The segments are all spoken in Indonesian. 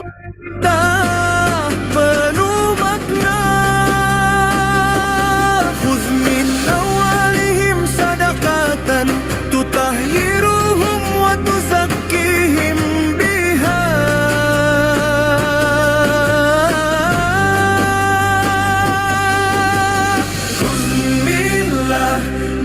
Tak penuh makna. Khudh min awalihim sadaqatan tutahhiruhum wa tuzakkihim biha. Khudhillah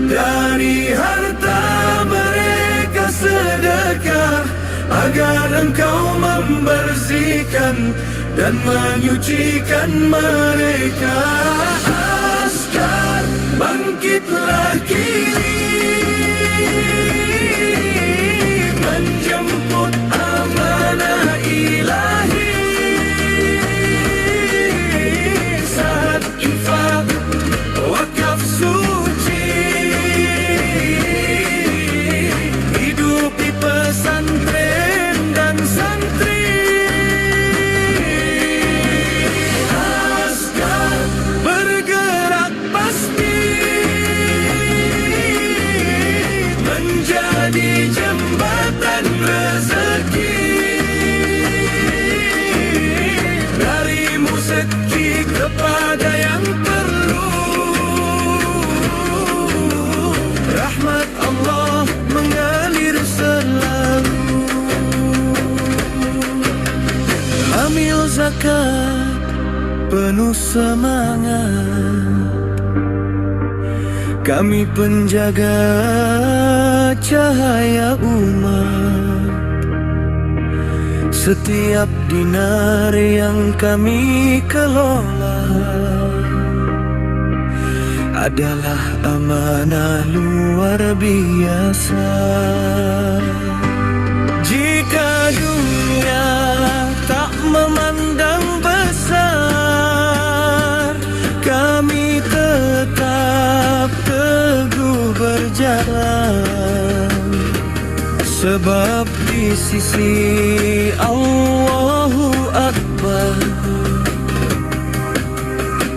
dari harta mereka sedekah, agar engkau membersihkan dan menyucikan mereka. Askar, bangkitlah kini, menjemput amanah ilahi. Saat infak, wakaf suci, hidupi pesantren dan santri. Askar, bergerak pasti, menjadi jembatan rezeki. Darimu rezeki kepada yang perlu, rahmat Allah mengalir selalu. Ambil zakat penuh semangat, kami penjaga cahaya umat. Setiap dinar yang kami kelola adalah amanah luar biasa. Jika dunia tak memandang besar, kami tetap teguh berjalan. Sebab di sisi Allahu Akbar,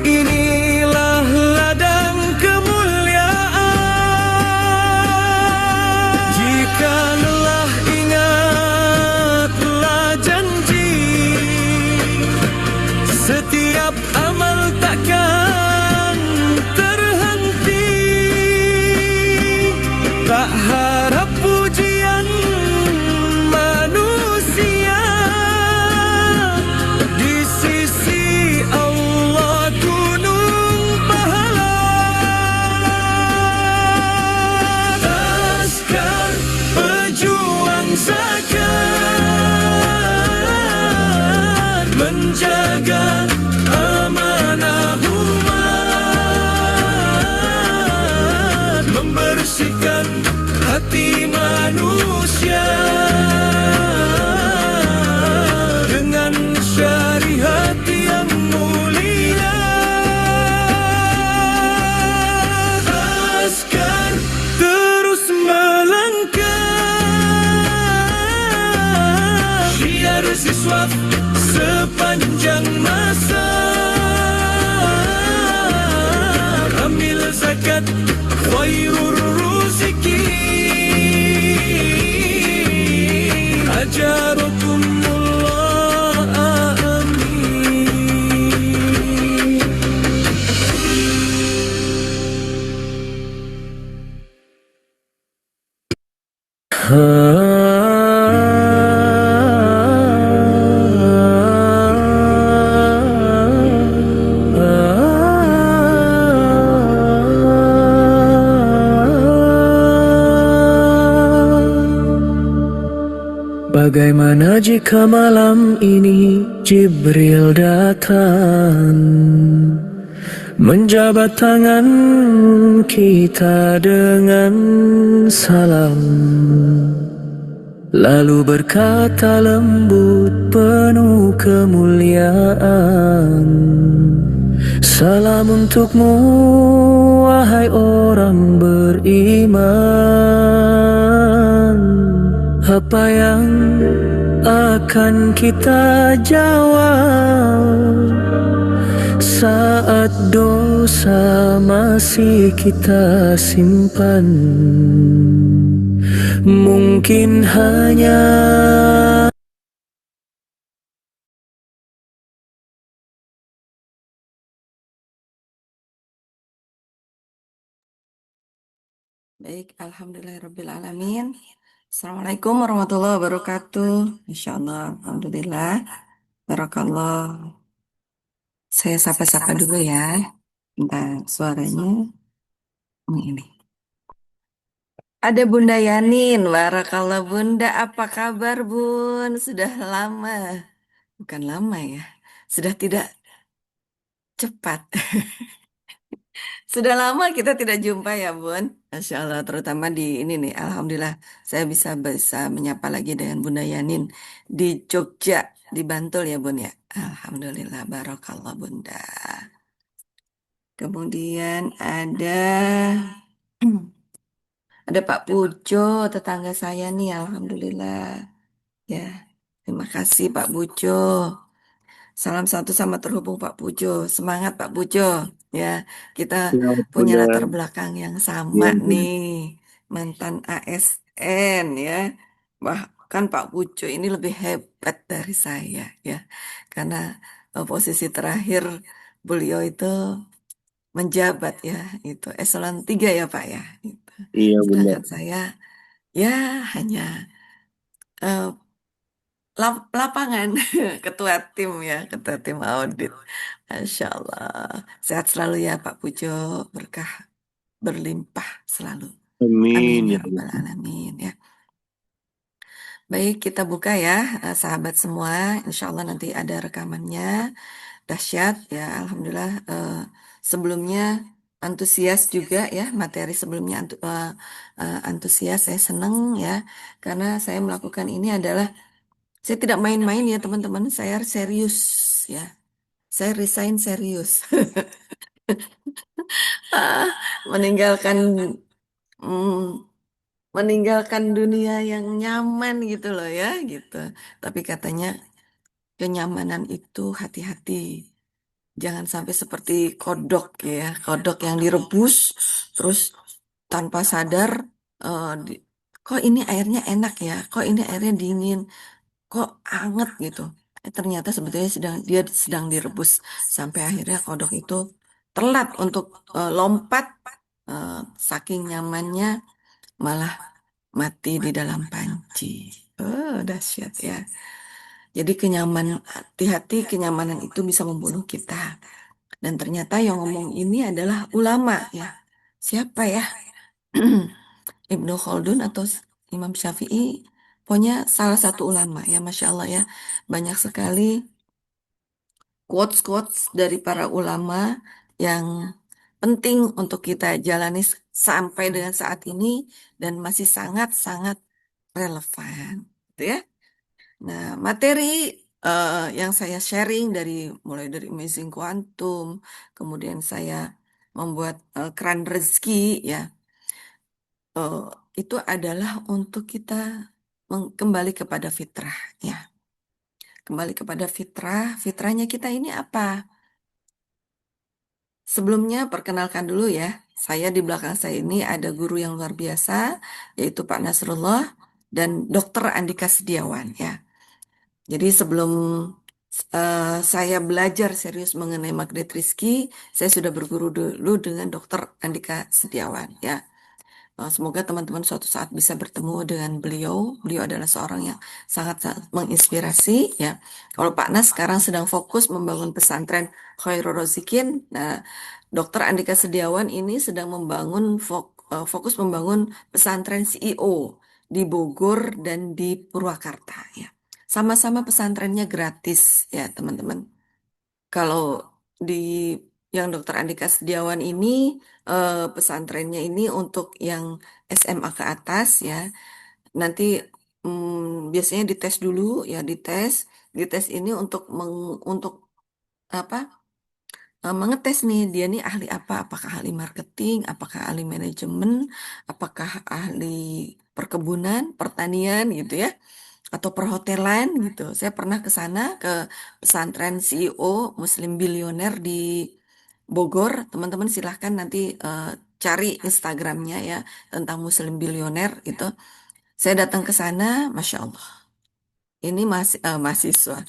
inilah ladang kemuliaan. Jika lelah, ingatlah janji, setiap amal takkan terhenti. Tak harap pujian manusia, di sisi Allah gunung pahala. Askar pejuang zakat, menjaga amanah umat, membersihkan hati manusia dengan syariat yang mulia. Askar terus melangkah, biar siswa sepanjang masa. Ambil zakat khairur ruziki, ajarokumullah, amin. Bagaimana jika malam ini Jibril datang, menjabat tangan kita dengan salam, lalu berkata lembut penuh kemuliaan, salam untukmu wahai orang beriman. Apa yang akan kita jawab saat dosa masih kita simpan? Mungkin hanya Baik, Alhamdulillahirrabbilalamin. Assalamualaikum warahmatullahi wabarakatuh. Insya Allah, Alhamdulillah. Barakallah. Saya sapa-sapa dulu ya. Bentar, suaranya ini. Ada Bunda Yanin. Barakallah Bunda, apa kabar Bun? Sudah lama. Bukan lama ya. Sudah tidak cepat. Sudah lama kita tidak jumpa ya Bun. Masya Allah, terutama di ini nih. Alhamdulillah, saya bisa menyapa lagi dengan Bunda Yanin di Jogja, di Bantul ya Bun ya. Alhamdulillah, barokallah Bunda. Kemudian ada Pak Pujo, tetangga saya nih. Alhamdulillah, ya. Terima kasih Pak Pujo. Salam satu sama terhubung Pak Pujo. Semangat Pak Pujo. Ya, kita Ya, punya Bunda. latar belakang yang sama Iya, Bunda. nih. Mantan ASN ya. Bahkan Pak Pujo ini lebih hebat dari saya ya. Karena posisi terakhir beliau itu menjabat ya. Itu eselon 3 ya Pak ya. Gitu. Iya, Bunda. Sedangkan saya ya hanya eh, lapangan ketua tim audit. Masya Allah. Sehat selalu ya Pak Pujo, berkah berlimpah selalu. Amin Amin ya ya Rabbal Allah. Alamin ya. Baik, kita buka ya, sahabat semua. Insya Allah nanti ada rekamannya. Dahsyat ya, Alhamdulillah. Sebelumnya antusias juga ya, materi sebelumnya antusias. Saya senang ya, karena saya melakukan ini adalah saya tidak main-main ya teman-teman. Saya serius ya. Saya resign serius. Ah, meninggalkan mm, meninggalkan dunia yang nyaman gitu loh ya gitu. Tapi katanya kenyamanan itu hati-hati. Jangan sampai seperti kodok ya, kodok yang direbus terus tanpa sadar kok ini airnya enak ya, kok ini airnya dingin, kok anget gitu. Ternyata sebetulnya dia sedang direbus sampai akhirnya kodok itu telat untuk lompat, eh, saking nyamannya malah mati di dalam panci. Oh, dahsyat ya. Jadi hati-hati kenyamanan itu bisa membunuh kita. Dan ternyata yang ngomong ini adalah ulama ya. Siapa ya? Ibnu Khaldun atau Imam Syafi'i? Pokoknya salah satu ulama ya, Masya Allah ya. Banyak sekali quotes-quotes dari para ulama yang penting untuk kita jalani sampai dengan saat ini dan masih sangat-sangat relevan. Gitu ya. Nah, materi yang saya sharing mulai dari Amazing Quantum, kemudian saya membuat keran rezeki ya, eh, itu adalah untuk kita kembali kepada fitrah ya. Kembali kepada fitrah, fitrahnya kita ini apa? Sebelumnya perkenalkan dulu ya. Saya di belakang saya ini ada guru yang luar biasa, yaitu Pak Nasrullah dan Dr. Andika Setiawan ya. Jadi sebelum saya belajar serius mengenai Magnet Rizky, saya sudah berguru dulu dengan Dr. Andika Setiawan ya. Semoga teman-teman suatu saat bisa bertemu dengan beliau. Beliau adalah seorang yang sangat menginspirasi ya. Kalau Pak Nas sekarang sedang fokus membangun pesantren Khairul Rozikin. Nah, Dr. Andika Setiawan ini sedang fokus membangun pesantren CEO di Bogor dan di Purwakarta ya. Sama-sama pesantrennya gratis ya, teman-teman. Kalau di yang Dokter Andika Setiawan ini pesantrennya ini untuk yang SMA ke atas ya. Nanti biasanya dites dulu ya, dites ini untuk apa? Mengetes nih dia nih ahli apa? Apakah ahli marketing, apakah ahli manajemen, apakah ahli perkebunan, pertanian gitu ya, atau perhotelan gitu. Saya pernah ke sana ke pesantren CEO Muslim Bilioner di Bogor. Teman-teman silahkan nanti cari Instagramnya ya tentang Muslim Bilioner itu. Saya datang ke sana, Masya Allah. Ini mahasiswa.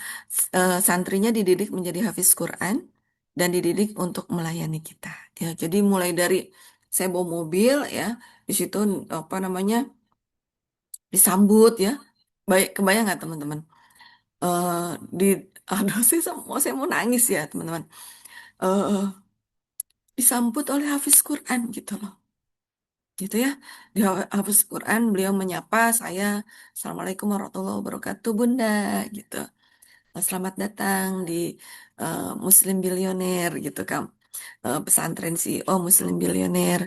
Santrinya dididik menjadi hafiz Quran dan dididik untuk melayani kita. Ya, jadi mulai dari saya bawa mobil ya, di situ apa namanya disambut ya. Baik, kebayang nggak teman-teman? eh di Aduh, saya mau nangis ya teman-teman. eh Disambut oleh Hafiz Quran gitu loh, gitu ya. Di Hafiz Quran beliau menyapa saya, Assalamualaikum warahmatullahi wabarakatuh Bunda, gitu. Selamat datang di Muslim Bilioner gitu kan. Pesantren CEO Muslim Bilioner.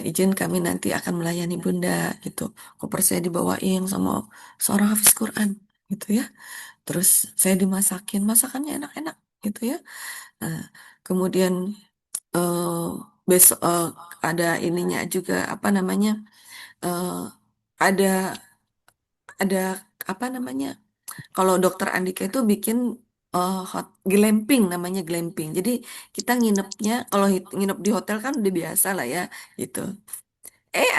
Izin kami nanti akan melayani Bunda gitu. Koper saya dibawain sama seorang Hafiz Quran gitu ya. Terus saya dimasakin, masakannya enak-enak gitu ya. Nah, kemudian eh, besok ada ininya juga apa namanya? eh, ada ada apa namanya? Kalau dokter Andika itu bikin glamping, namanya glamping. Jadi kita nginepnya, kalau nginep di hotel kan udah biasa lah ya gitu.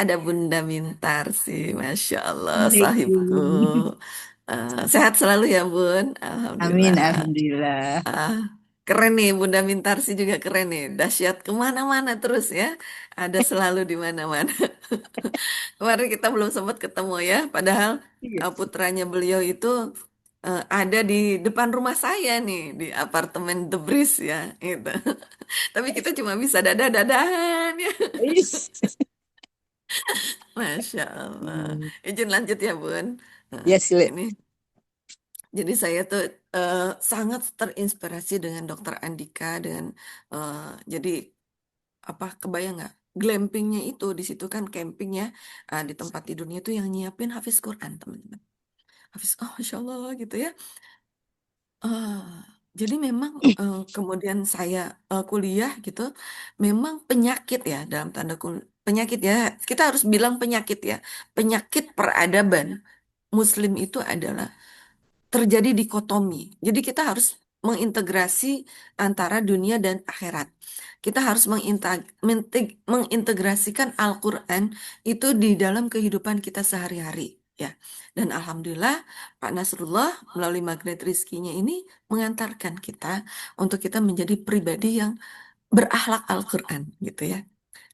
Ada Bunda Mintar sih, Masya Allah, sahibku. Assalamualaikum. Sehat selalu ya Bun, Amin, Alhamdulillah. alhamdulillah. Ah, Keren nih, Bunda Mintarsi juga keren nih. Dahsyat kemana-mana terus ya. Ada selalu di mana-mana. Kemarin kita belum sempat ketemu ya. Padahal Iya. putranya beliau itu ada di depan rumah saya nih. Di apartemen The Breeze ya. Gitu. Tapi kita cuma bisa dadah-dadahan ya. Is. Masya Allah. Hmm. Izin lanjut ya Bun. Nah, Ya, Sile. ini. Jadi saya tuh sangat terinspirasi dengan Dokter Andika dengan eh, jadi apa kebayang nggak glampingnya itu di situ kan campingnya di tempat tidurnya itu yang nyiapin Hafiz Quran teman-teman. Hafiz, oh Masya Allah gitu ya. Ah, jadi memang kemudian saya kuliah gitu, memang penyakit ya dalam penyakit ya, kita harus bilang penyakit ya, penyakit peradaban Muslim itu adalah terjadi dikotomi. Jadi kita harus mengintegrasi antara dunia dan akhirat. Kita harus mengintegrasikan Al-Quran itu di dalam kehidupan kita sehari-hari. Ya, dan alhamdulillah Pak Nasrullah melalui magnet rizkinya ini mengantarkan kita untuk kita menjadi pribadi yang berakhlak Al-Quran gitu ya.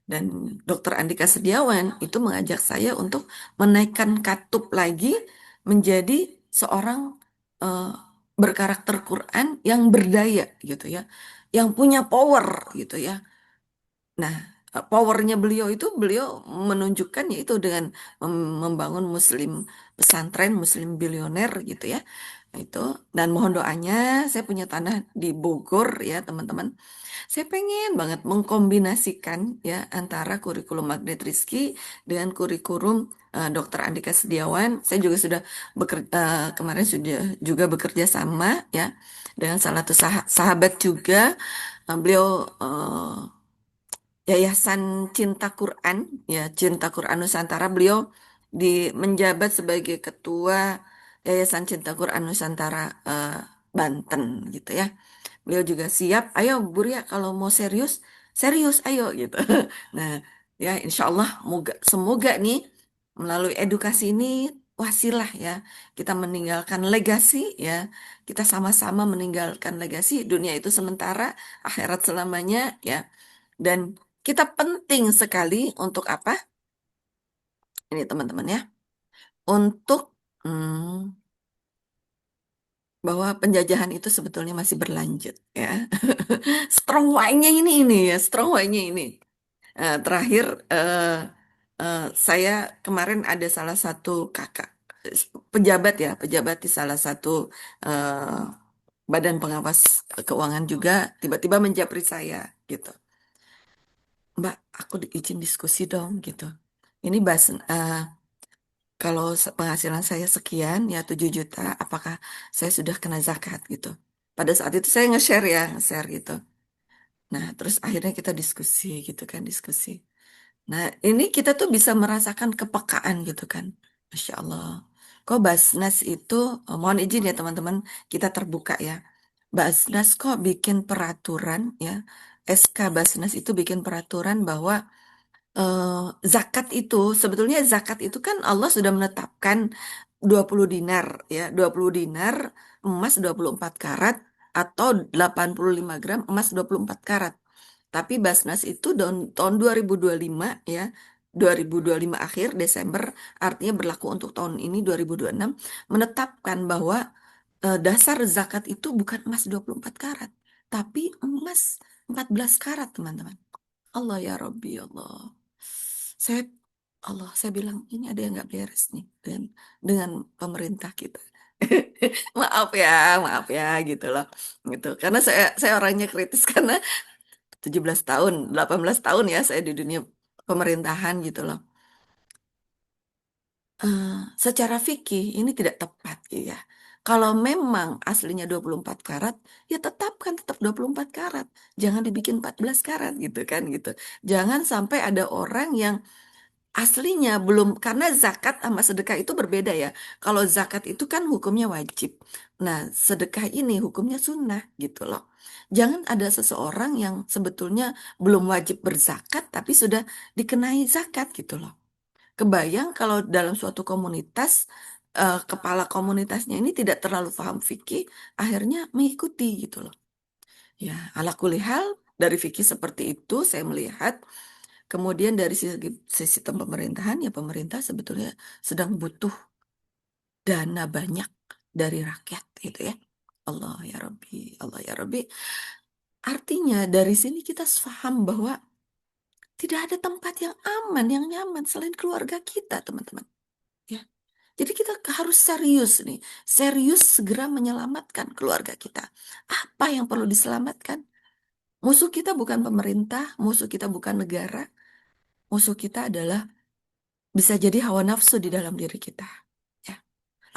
Dan Dokter Andika Setiawan itu mengajak saya untuk menaikkan katup lagi menjadi seorang eh, berkarakter Quran yang berdaya gitu ya, yang punya power gitu ya. Nah, powernya beliau itu beliau menunjukkan yaitu dengan membangun pesantren Muslim bilioner gitu ya. Itu dan mohon doanya saya punya tanah di Bogor ya teman-teman. Saya pengen banget mengkombinasikan ya antara kurikulum Magnet Rizky dengan kurikulum Dr. Andika Setiawan. Saya juga sudah kemarin sudah juga bekerja sama ya dengan salah satu sahabat juga. Beliau Yayasan Cinta Quran ya Cinta Quran Nusantara. Beliau menjabat sebagai ketua Yayasan Cinta Quran Nusantara Banten gitu ya. Beliau juga siap, ayo Bu Ria kalau mau serius, serius ayo gitu. Nah, ya insya Allah semoga nih melalui edukasi ini wasilah ya kita meninggalkan legasi ya. Kita sama-sama meninggalkan legasi, dunia itu sementara, akhirat selamanya ya. Dan kita penting sekali untuk apa? Ini teman-teman ya, untuk bahwa penjajahan itu sebetulnya masih berlanjut ya. Strong why-nya ini ya, strong why-nya ini. Terakhir saya kemarin ada salah satu kakak pejabat ya, pejabat di salah satu eh, badan pengawas keuangan juga tiba-tiba menjapri saya gitu. Mbak, aku izin diskusi dong gitu. Ini kalau penghasilan saya sekian ya 7 juta, apakah saya sudah kena zakat gitu. Pada saat itu saya nge-share ya, nge-share gitu. Nah, terus akhirnya kita diskusi gitu kan, diskusi. Nah, ini kita tuh bisa merasakan kepekaan gitu kan. Masya Allah. Kok Basnas itu, mohon izin ya teman-teman, kita terbuka ya. Basnas kok bikin peraturan ya. SK Basnas itu bikin peraturan bahwa eh, zakat itu, sebetulnya zakat itu kan Allah sudah menetapkan 20 dinar ya. 20 dinar emas 24 karat atau 85 gram emas 24 karat. Tapi Basnas itu tahun 2025 ya 2025 akhir Desember, artinya berlaku untuk tahun ini 2026, menetapkan bahwa dasar zakat itu bukan emas 24 karat, tapi emas 14 karat, teman-teman. Allah ya Rabbi, Allah. Saya saya bilang ini ada yang nggak beres nih dengan pemerintah kita. Maaf ya gitu loh. Gitu. Karena saya orangnya kritis karena 17 tahun, 18 tahun ya saya di dunia pemerintahan gitu loh. Secara fikih ini tidak tepat gitu ya. Kalau memang aslinya 24 karat, ya tetapkan tetap 24 karat. Jangan dibikin 14 karat gitu kan gitu. Jangan sampai ada orang yang aslinya belum, karena zakat sama sedekah itu berbeda ya. Kalau zakat itu kan hukumnya wajib. Nah, sedekah ini hukumnya sunnah gitu loh. Jangan ada seseorang yang sebetulnya belum wajib berzakat tapi sudah dikenai zakat gitu loh. Kebayang kalau dalam suatu komunitas, kepala komunitasnya ini tidak terlalu paham fikih, akhirnya mengikuti gitu loh. Ya, ala kulihal dari fikih seperti itu saya melihat. Kemudian dari sisi sistem pemerintahan, ya pemerintah sebetulnya sedang butuh dana banyak dari rakyat gitu ya. Allah ya Rabbi, Allah ya Rabbi. Artinya dari sini kita paham bahwa tidak ada tempat yang aman, yang nyaman selain keluarga kita, teman-teman. Ya. Jadi kita harus serius nih, serius segera menyelamatkan keluarga kita. Apa yang perlu diselamatkan? Musuh kita bukan pemerintah, musuh kita bukan negara, musuh kita adalah bisa jadi hawa nafsu di dalam diri kita. Ya.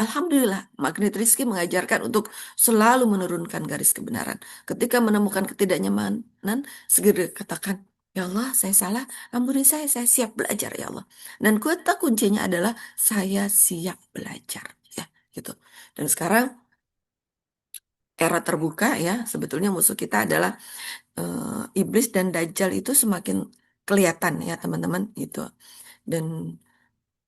Alhamdulillah, Magnet Rizki mengajarkan untuk selalu menurunkan garis kebenaran. Ketika menemukan ketidaknyamanan, segera katakan, ya Allah, saya salah, ampuni saya siap belajar ya Allah. Dan kata kuncinya adalah saya siap belajar. Ya, gitu. Dan sekarang era terbuka ya, sebetulnya musuh kita adalah iblis dan dajjal itu semakin kelihatan ya teman-teman gitu. Dan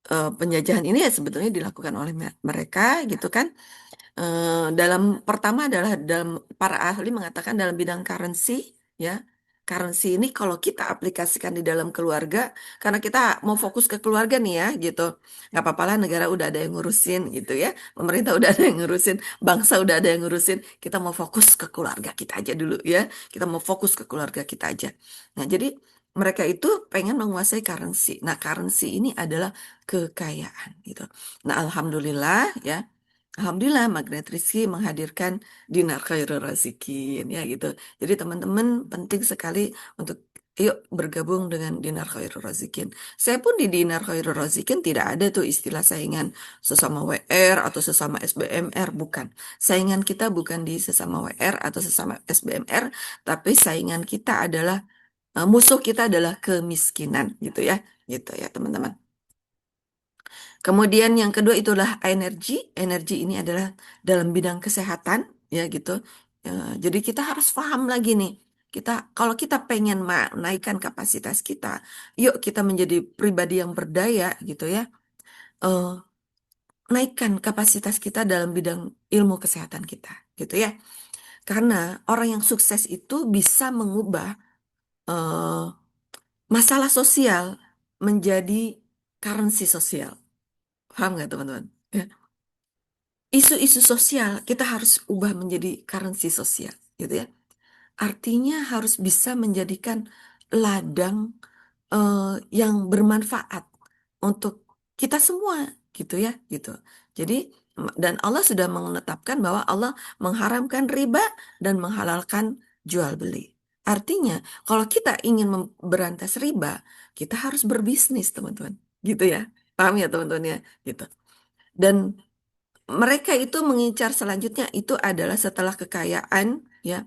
penjajahan ini ya sebetulnya dilakukan oleh mereka gitu kan. Dalam pertama adalah dalam para ahli mengatakan dalam bidang currency ya. Currency ini kalau kita aplikasikan di dalam keluarga, karena kita mau fokus ke keluarga nih ya gitu. Nggak apa-apa lah negara udah ada yang ngurusin gitu ya. Pemerintah udah ada yang ngurusin, bangsa udah ada yang ngurusin. Kita mau fokus ke keluarga kita aja dulu ya. Kita mau fokus ke keluarga kita aja. Nah jadi mereka itu pengen menguasai currency. Nah currency ini adalah kekayaan gitu. Nah alhamdulillah ya. Alhamdulillah Magnet Rizky menghadirkan Dinar Khairul Razikin ya gitu. Jadi teman-teman penting sekali untuk yuk bergabung dengan Dinar Khairul Razikin. Saya pun di Dinar Khairul Razikin tidak ada tuh istilah saingan sesama WR atau sesama SBMR, bukan. Saingan kita bukan di sesama WR atau sesama SBMR, tapi saingan kita adalah musuh kita adalah kemiskinan gitu ya. Gitu ya teman-teman. Kemudian yang kedua itulah energi. Energi ini adalah dalam bidang kesehatan, ya gitu. Jadi kita harus paham lagi nih. Kalau kita pengen menaikkan kapasitas kita, yuk kita menjadi pribadi yang berdaya gitu ya. Eh, Naikkan kapasitas kita dalam bidang ilmu kesehatan kita, gitu ya. Karena orang yang sukses itu bisa mengubah eh, masalah sosial menjadi currency sosial. Paham nggak teman-teman? Ya. Isu-isu sosial kita harus ubah menjadi currency sosial, gitu ya. Artinya harus bisa menjadikan ladang yang bermanfaat untuk kita semua, gitu ya, gitu. Jadi dan Allah sudah menetapkan bahwa Allah mengharamkan riba dan menghalalkan jual beli. Artinya, kalau kita ingin berantas riba, kita harus berbisnis, teman-teman. Gitu ya. Paham ya, teman-teman ya? Gitu. Dan mereka itu mengincar selanjutnya itu adalah setelah kekayaan ya,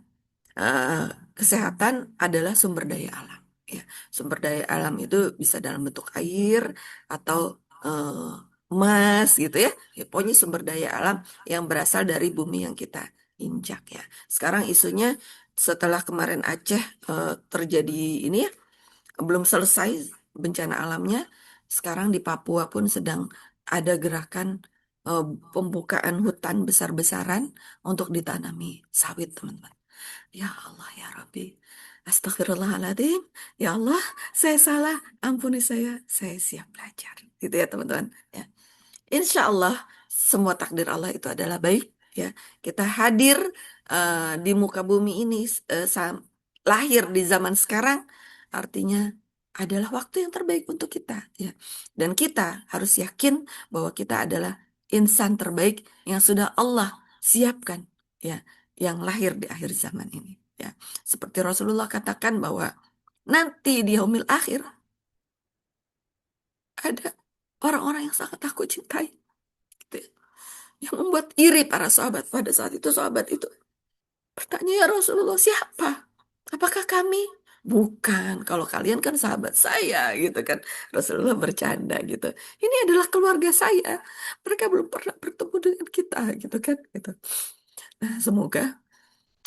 eh, kesehatan adalah sumber daya alam ya. Sumber daya alam itu bisa dalam bentuk air atau eh, emas gitu ya. Ya pokoknya sumber daya alam yang berasal dari bumi yang kita injak ya. Sekarang isunya setelah kemarin Aceh terjadi ini ya, belum selesai bencana alamnya. Sekarang di Papua pun sedang ada gerakan eh, pembukaan hutan besar-besaran untuk ditanami sawit, teman-teman. Ya Allah, ya Rabbi. Astagfirullahaladzim. Ya Allah, saya salah. Ampuni saya siap belajar. Gitu ya teman-teman. Ya. Insya Allah semua takdir Allah itu adalah baik ya. Kita hadir di muka bumi ini lahir di zaman sekarang artinya adalah waktu yang terbaik untuk kita ya. Dan kita harus yakin bahwa kita adalah insan terbaik yang sudah Allah siapkan ya, yang lahir di akhir zaman ini ya. Seperti Rasulullah katakan bahwa nanti di yaumil akhir ada orang-orang yang sangat aku cintai gitu ya, yang membuat iri para sahabat. Pada saat itu sahabat itu bertanya, ya Rasulullah, siapa? Apakah kami? Bukan, kalau kalian kan sahabat saya gitu kan. Rasulullah bercanda gitu. Ini adalah keluarga saya. Mereka belum pernah bertemu dengan kita gitu kan. Gitu. Nah, semoga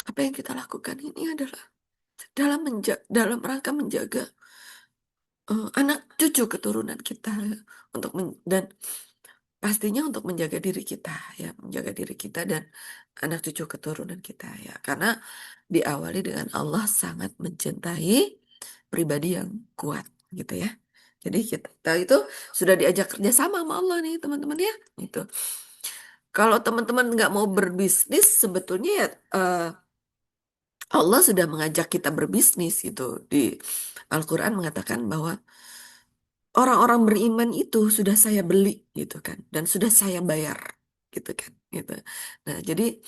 apa yang kita lakukan ini adalah dalam rangka menjaga anak cucu keturunan kita untuk dan pastinya untuk menjaga diri kita ya, menjaga diri kita dan anak cucu keturunan kita ya. Karena diawali dengan Allah sangat mencintai pribadi yang kuat gitu ya. Jadi kita itu sudah diajak kerjasama sama Allah nih teman-teman ya. Itu. Kalau teman-teman nggak mau berbisnis sebetulnya ya Allah sudah mengajak kita berbisnis gitu. Di Al-Quran mengatakan bahwa orang-orang beriman itu sudah saya beli gitu kan dan sudah saya bayar gitu kan gitu. Nah, jadi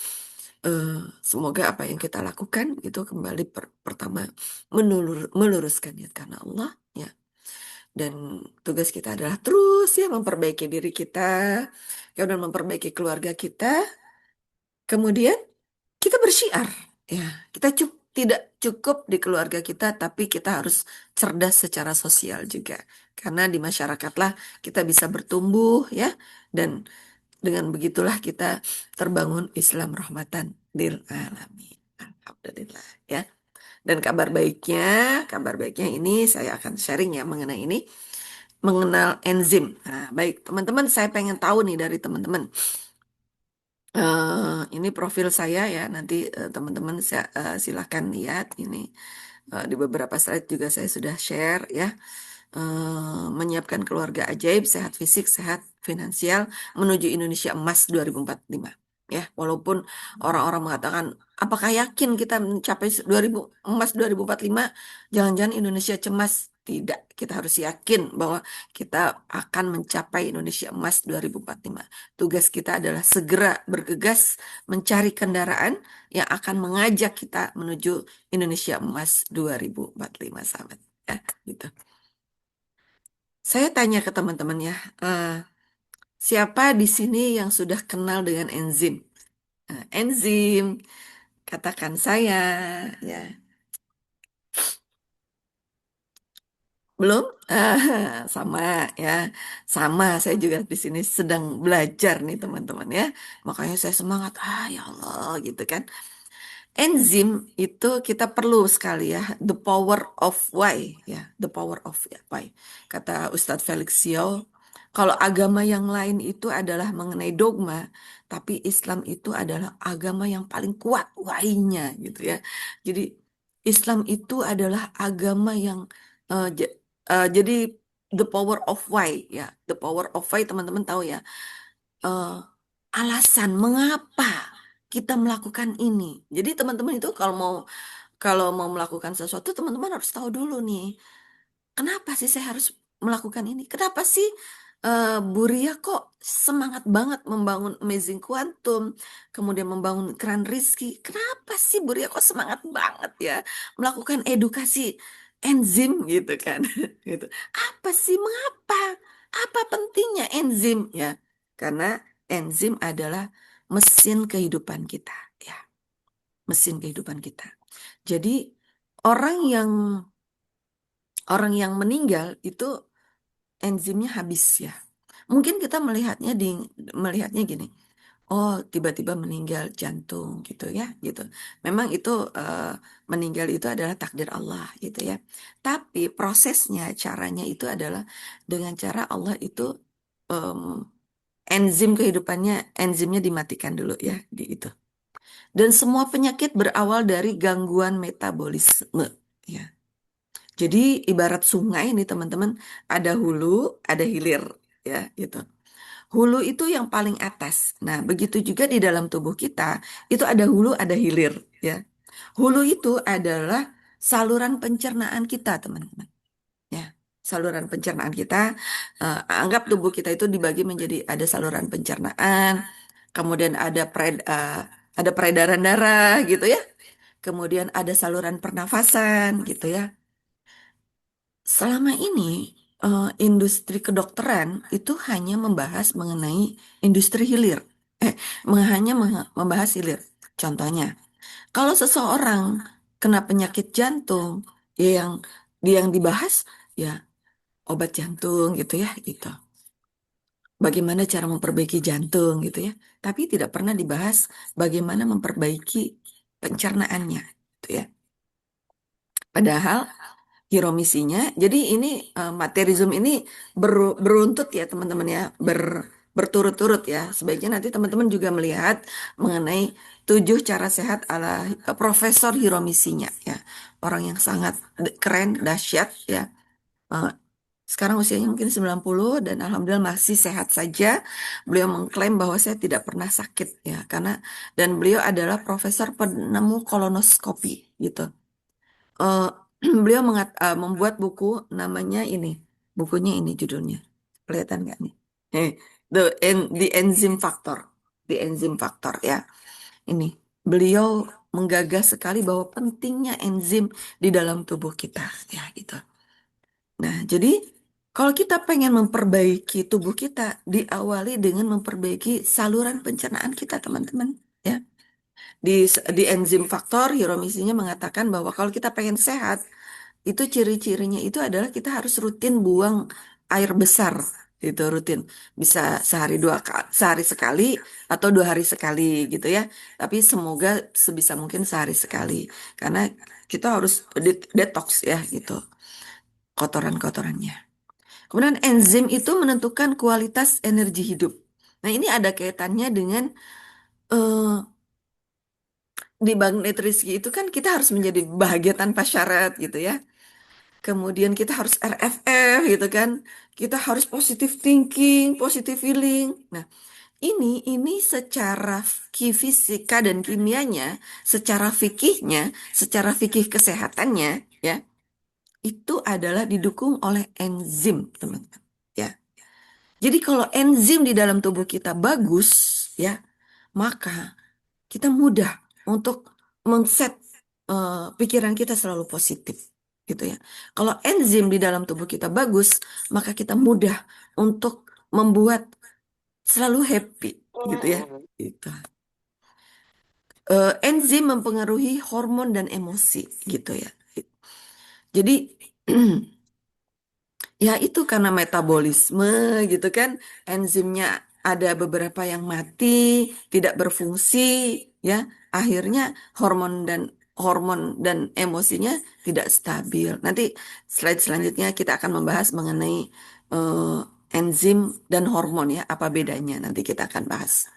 eh, semoga apa yang kita lakukan itu kembali pertama meluruskan niat karena Allah ya. Dan tugas kita adalah terus ya memperbaiki diri kita, kemudian memperbaiki keluarga kita, kemudian kita bersyiar ya. Kita tidak cukup di keluarga kita tapi kita harus cerdas secara sosial juga karena di masyarakatlah kita bisa bertumbuh ya, dan dengan begitulah kita terbangun Islam rahmatan lil alamin. Alhamdulillah ya. Dan kabar baiknya ini saya akan sharing ya mengenai ini, mengenal enzim. Nah, baik teman-teman, saya pengen tahu nih dari teman-teman. Ini profil saya ya, nanti teman-teman silahkan lihat ini. Di beberapa slide juga saya sudah share ya. Menyiapkan keluarga ajaib, sehat fisik, sehat finansial, menuju Indonesia Emas 2045. Ya, walaupun orang-orang mengatakan, apakah yakin kita mencapai 2000, emas 2045? Jangan-jangan Indonesia cemas. Tidak, kita harus yakin bahwa kita akan mencapai Indonesia Emas 2045. Tugas kita adalah segera bergegas mencari kendaraan yang akan mengajak kita menuju Indonesia Emas 2045, sahabat. Ya, gitu. Saya tanya ke teman-teman ya, siapa di sini yang sudah kenal dengan enzim? Enzim, katakan saya, ya. Belum? Sama ya, sama. Saya juga di sini sedang belajar nih teman-teman ya. Makanya saya semangat, ya Allah gitu kan. Enzim itu kita perlu sekali ya, the power of why ya, the power of why. Kata Ustadz Felix Xiao, kalau agama yang lain itu adalah mengenai dogma, tapi Islam itu adalah agama yang paling kuat why-nya gitu ya. Jadi Islam itu adalah agama yang jadi the power of why ya, the power of why teman-teman tahu ya, eh, alasan mengapa kita melakukan ini. Jadi teman-teman itu kalau mau melakukan sesuatu, teman-teman harus tahu dulu nih, kenapa sih saya harus melakukan ini? Kenapa sih Bu Ria kok semangat banget membangun Amazing Quantum, kemudian membangun Keran Rizki? Kenapa sih Bu Ria kok semangat banget ya melakukan edukasi enzim gitu kan? Gitu. Apa sih, mengapa? Apa pentingnya enzim ya? Karena enzim adalah mesin kehidupan kita ya, mesin kehidupan kita. Jadi orang yang orang yang meninggal itu enzimnya habis ya. Mungkin kita melihatnya gini. Oh, tiba-tiba meninggal jantung gitu ya, gitu. Memang itu meninggal itu adalah takdir Allah gitu ya. Tapi prosesnya, caranya itu adalah dengan cara Allah itu em, enzimnya dimatikan dulu ya, di itu. Dan semua penyakit berawal dari gangguan metabolisme. Ya. Jadi ibarat sungai nih teman-teman, ada hulu, ada hilir, ya gitu. Hulu itu yang paling atas. Nah, begitu juga di dalam tubuh kita, itu ada hulu, ada hilir, ya. Hulu itu adalah saluran pencernaan kita, teman-teman. Ya, saluran pencernaan kita, anggap tubuh kita itu dibagi menjadi ada saluran pencernaan, kemudian ada peredaran darah gitu ya, kemudian ada saluran pernafasan gitu ya. Selama ini industri kedokteran itu hanya membahas mengenai industri hilir, eh, membahas hilir. Contohnya, kalau seseorang kena penyakit jantung, ya yang dibahas ya obat jantung gitu ya gitu. Bagaimana cara memperbaiki jantung gitu ya. Tapi tidak pernah dibahas bagaimana memperbaiki pencernaannya gitu ya. Padahal hiromisinya, jadi ini materi Zoom ini beruntut ya teman-teman ya, berturut-turut ya. Sebaiknya nanti teman-teman juga melihat mengenai 7 cara sehat ala Profesor Hiromisinya ya. Orang yang sangat keren, dahsyat ya. Eh, Sekarang usianya mungkin 90 dan alhamdulillah masih sehat saja. Beliau mengklaim bahwa saya tidak pernah sakit ya karena dan beliau adalah profesor penemu kolonoskopi gitu. Eh, beliau membuat buku namanya ini. Bukunya ini judulnya. Kelihatan nggak nih? Eh, the Enzyme Factor. The Enzyme Factor ya. Ini beliau menggagas sekali bahwa pentingnya enzim di dalam tubuh kita ya gitu. Nah, jadi kalau kita pengen memperbaiki tubuh kita, diawali dengan memperbaiki saluran pencernaan kita, teman-teman. Ya, di enzim faktor Hiromisinya mengatakan bahwa kalau kita pengen sehat, itu ciri-cirinya itu adalah kita harus rutin buang air besar, itu rutin. Bisa sehari sekali atau 2 hari sekali gitu ya. Tapi semoga sebisa mungkin sehari sekali, karena kita harus detox ya gitu kotoran-kotorannya. Kemudian enzim itu menentukan kualitas energi hidup. Nah, ini ada kaitannya dengan eh, di Bank Nutrisi itu kan kita harus menjadi bahagia tanpa syarat gitu ya. Kemudian kita harus RFF gitu kan. Kita harus positive thinking, positive feeling. Nah, ini secara fisika dan kimianya, secara fikih kesehatannya ya, itu adalah didukung oleh enzim, teman-teman. Ya. Jadi kalau enzim di dalam tubuh kita bagus, ya, maka kita mudah untuk men-set pikiran kita selalu positif, gitu ya. Kalau enzim di dalam tubuh kita bagus, maka kita mudah untuk membuat selalu happy, gitu ya. Gitu. Enzim mempengaruhi hormon dan emosi, gitu ya. Jadi ya itu karena metabolisme gitu kan, enzimnya ada beberapa yang mati, tidak berfungsi, ya. Akhirnya hormon dan emosinya tidak stabil. Nanti slide selanjutnya kita akan membahas mengenai enzim dan hormon ya, apa bedanya nanti kita akan bahas.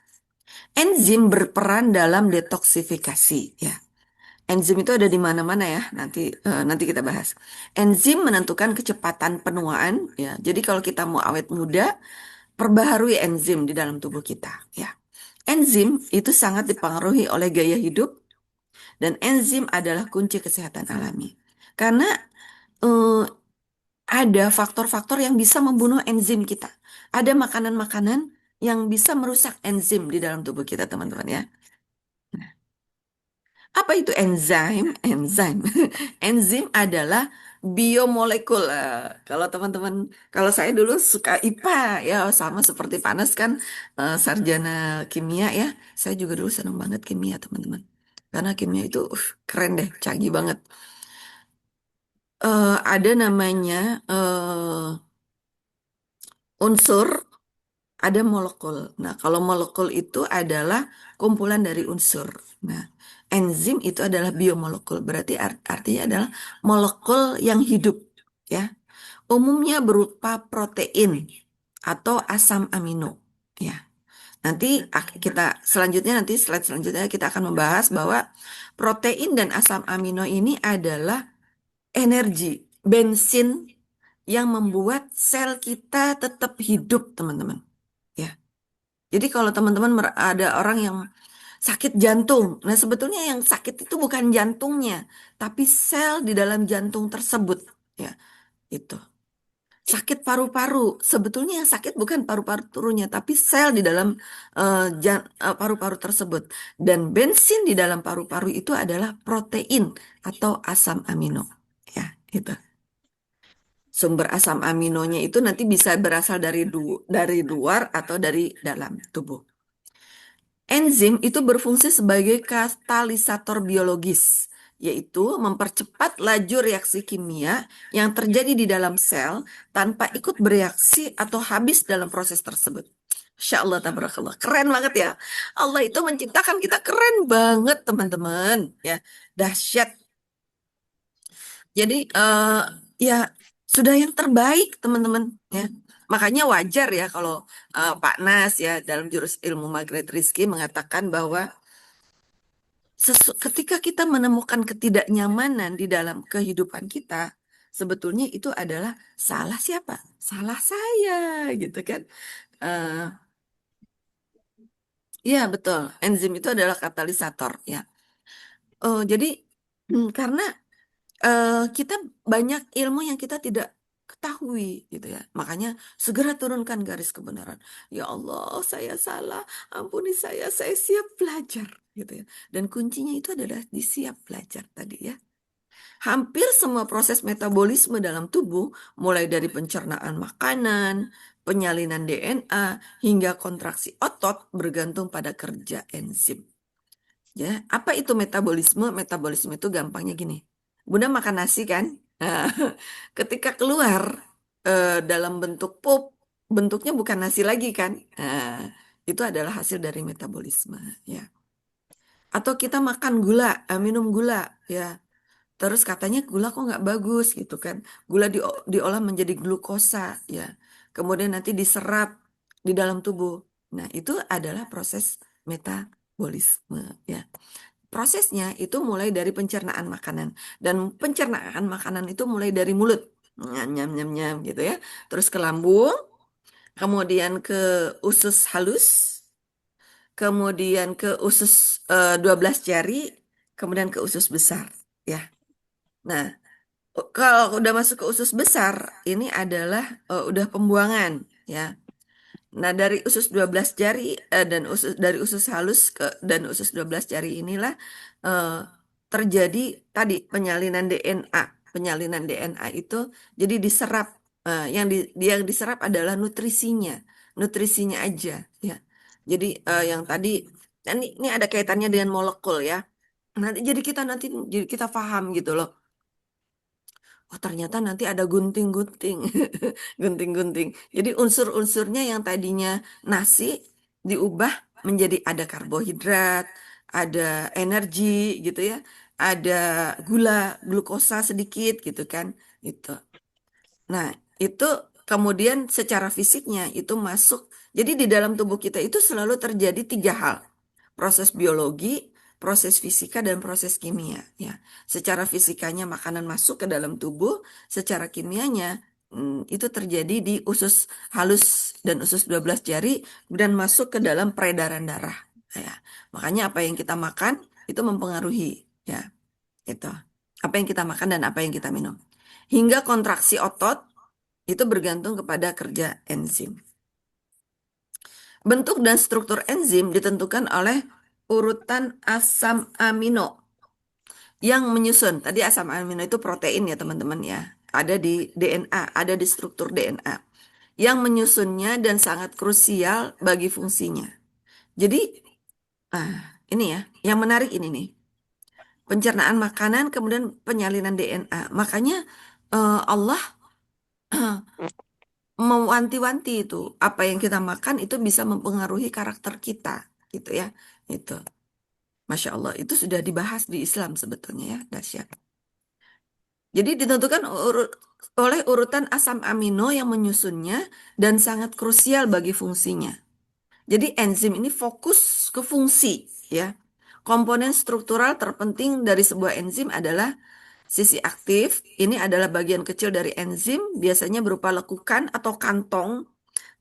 Enzim berperan dalam detoksifikasi ya. Enzim itu ada di mana-mana ya. Nanti kita bahas. Enzim menentukan kecepatan penuaan ya. Jadi kalau kita mau awet muda, perbaharui enzim di dalam tubuh kita ya. Enzim itu sangat dipengaruhi oleh gaya hidup dan enzim adalah kunci kesehatan alami. Karena eh, ada faktor-faktor yang bisa membunuh enzim kita. Ada makanan-makanan yang bisa merusak enzim di dalam tubuh kita, teman-teman ya. Apa itu enzim? Enzim. Enzim adalah biomolekul. Kalau teman-teman, kalau saya dulu suka IPA ya, sama seperti Panas kan, sarjana kimia ya. Saya juga dulu senang banget kimia, teman-teman. Karena kimia itu keren deh, canggih banget. Ada namanya unsur, ada molekul. Nah, kalau molekul itu adalah kumpulan dari unsur. Nah, enzim itu adalah biomolekul, berarti artinya adalah molekul yang hidup, ya. Umumnya berupa protein atau asam amino, ya. Nanti kita selanjutnya nanti slide selanjutnya kita akan membahas bahwa protein dan asam amino ini adalah energi, bensin yang membuat sel kita tetap hidup, teman-teman. Ya. Jadi kalau teman-teman ada orang yang sakit jantung, nah sebetulnya yang sakit itu bukan jantungnya, tapi sel di dalam jantung tersebut. Ya, itu. Sakit paru-paru, sebetulnya yang sakit bukan paru-parunya, tapi sel di dalam paru-paru tersebut. Dan bensin di dalam paru-paru itu adalah protein atau asam amino. Ya, itu. Sumber asam aminonya itu nanti bisa berasal dari luar atau dari dalam tubuh. Enzim itu berfungsi sebagai katalisator biologis, yaitu mempercepat laju reaksi kimia yang terjadi di dalam sel tanpa ikut bereaksi atau habis dalam proses tersebut. Insya Allah, tabarakallah. Keren banget ya. Allah itu menciptakan kita keren banget, teman-teman. Ya, dahsyat. Jadi, ya sudah yang terbaik, teman-teman. Ya, makanya wajar ya kalau Pak Nas ya dalam jurus ilmu Margaret Rizky mengatakan bahwa ketika kita menemukan ketidaknyamanan di dalam kehidupan kita, sebetulnya itu adalah salah siapa? Salah saya, gitu kan? Eh, ya betul. Enzim itu adalah katalisator, ya. Oh, jadi karena kita banyak ilmu yang kita tidak ketahui, gitu ya. Makanya segera turunkan garis kebenaran. Ya Allah, saya salah. Ampuni saya siap belajar, gitu ya. Dan kuncinya itu adalah di siap belajar tadi ya. Hampir semua proses metabolisme dalam tubuh, mulai dari pencernaan makanan, penyalinan DNA, hingga kontraksi otot bergantung pada kerja enzim. Ya, apa itu metabolisme? Metabolisme itu gampangnya gini. Bunda makan nasi kan? Nah, ketika keluar dalam bentuk pup, bentuknya bukan nasi lagi kan? Nah, itu adalah hasil dari metabolisme, ya. Atau kita makan gula, minum gula, ya. Terus katanya gula kok nggak bagus gitu kan. Gula diolah menjadi glukosa ya. Kemudian nanti diserap di dalam tubuh. Nah, itu adalah proses metabolisme ya. Prosesnya itu mulai dari pencernaan makanan. Dan pencernaan makanan itu mulai dari mulut. Nyam, nyam, nyam, nyam gitu ya. Terus ke lambung, kemudian ke usus halus, kemudian ke usus 12 jari, kemudian ke usus besar ya. Nah, kalau udah masuk ke usus besar, ini adalah udah pembuangan ya. Nah, dari usus 12 jari dan dari usus halus dan usus 12 jari inilah eh, terjadi tadi penyalinan DNA. Penyalinan DNA itu jadi diserap yang diserap adalah nutrisinya. Nutrisinya aja ya. Jadi yang tadi ini ada kaitannya dengan molekul ya. Jadi kita paham gitu loh. Oh, ternyata nanti ada gunting-gunting, gunting-gunting. Jadi unsur-unsurnya yang tadinya nasi diubah menjadi ada karbohidrat, ada energi gitu ya, ada gula, glukosa sedikit gitu kan, itu. Nah, itu kemudian secara fisiknya itu masuk. Jadi di dalam tubuh kita itu selalu terjadi tiga hal. Proses biologi, proses fisika, dan proses kimia. Ya, secara fisikanya makanan masuk ke dalam tubuh, secara kimianya itu terjadi di usus halus dan usus 12 jari dan masuk ke dalam peredaran darah. Ya, makanya apa yang kita makan itu mempengaruhi. Ya, itu. Apa yang kita makan dan apa yang kita minum. Hingga kontraksi otot itu bergantung kepada kerja enzim. Bentuk dan struktur enzim ditentukan oleh urutan asam amino yang menyusun. Tadi asam amino itu protein ya teman-teman ya. Ada di DNA, ada di struktur DNA. Yang menyusunnya dan sangat krusial bagi fungsinya. Jadi, ini ya, yang menarik ini nih. Pencernaan makanan, kemudian penyalinan DNA. Makanya Allah mewanti-wanti itu apa yang kita makan itu bisa mempengaruhi karakter kita gitu ya itu Masya Allah itu sudah dibahas di Islam sebetulnya ya dahsyat. Jadi ditentukan oleh urutan asam amino yang menyusunnya dan sangat krusial bagi fungsinya. Jadi enzim ini fokus ke fungsi, ya. Komponen struktural terpenting dari sebuah enzim adalah sisi aktif. Ini adalah bagian kecil dari enzim, biasanya berupa lekukan atau kantong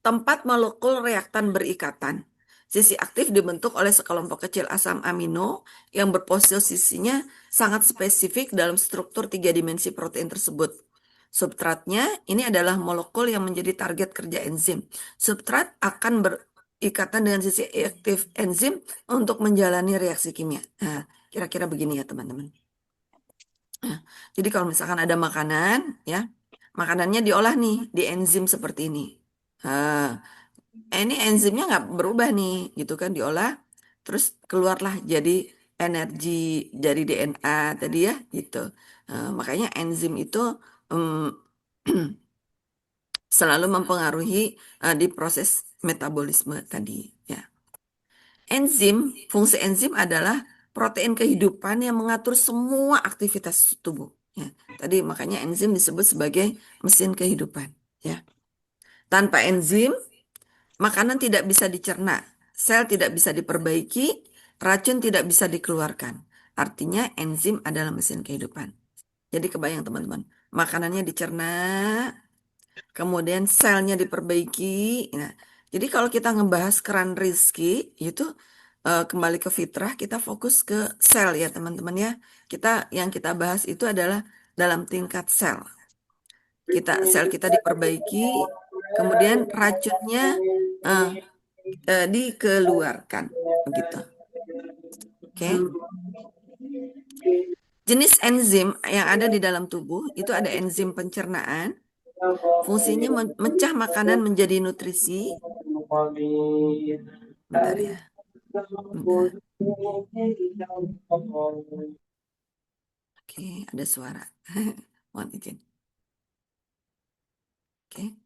tempat molekul reaktan berikatan. Sisi aktif dibentuk oleh sekelompok kecil asam amino yang berposisinya sangat spesifik dalam struktur tiga dimensi protein tersebut. Substratnya ini adalah molekul yang menjadi target kerja enzim. Substrat akan berikatan dengan sisi aktif enzim untuk menjalani reaksi kimia. Nah, kira-kira begini ya teman-teman. Nah, jadi kalau misalkan ada makanan, ya, makanannya diolah nih di enzim seperti ini. Nah, ini enzimnya nggak berubah nih, gitu kan, diolah, terus keluarlah jadi energi dari DNA tadi ya, gitu. Makanya enzim itu selalu mempengaruhi di proses metabolisme tadi, ya. Fungsi enzim adalah protein kehidupan yang mengatur semua aktivitas tubuh. Ya. Tadi makanya enzim disebut sebagai mesin kehidupan. Ya. Tanpa enzim, makanan tidak bisa dicerna, sel tidak bisa diperbaiki, racun tidak bisa dikeluarkan. Artinya enzim adalah mesin kehidupan. Jadi kebayang teman-teman, makanannya dicerna, kemudian selnya diperbaiki. Nah, jadi kalau kita ngebahas keran rizki, itu kembali ke fitrah, kita fokus ke sel ya teman-teman ya. Yang kita bahas itu adalah dalam tingkat sel. Sel kita diperbaiki, kemudian racunnya eh, dikeluarkan, begitu. Oke. Jenis enzim yang ada di dalam tubuh itu ada enzim pencernaan, fungsinya memecah makanan menjadi nutrisi. Bentar ya, bentar. Oke, ada suara. Mohon izin. Oke.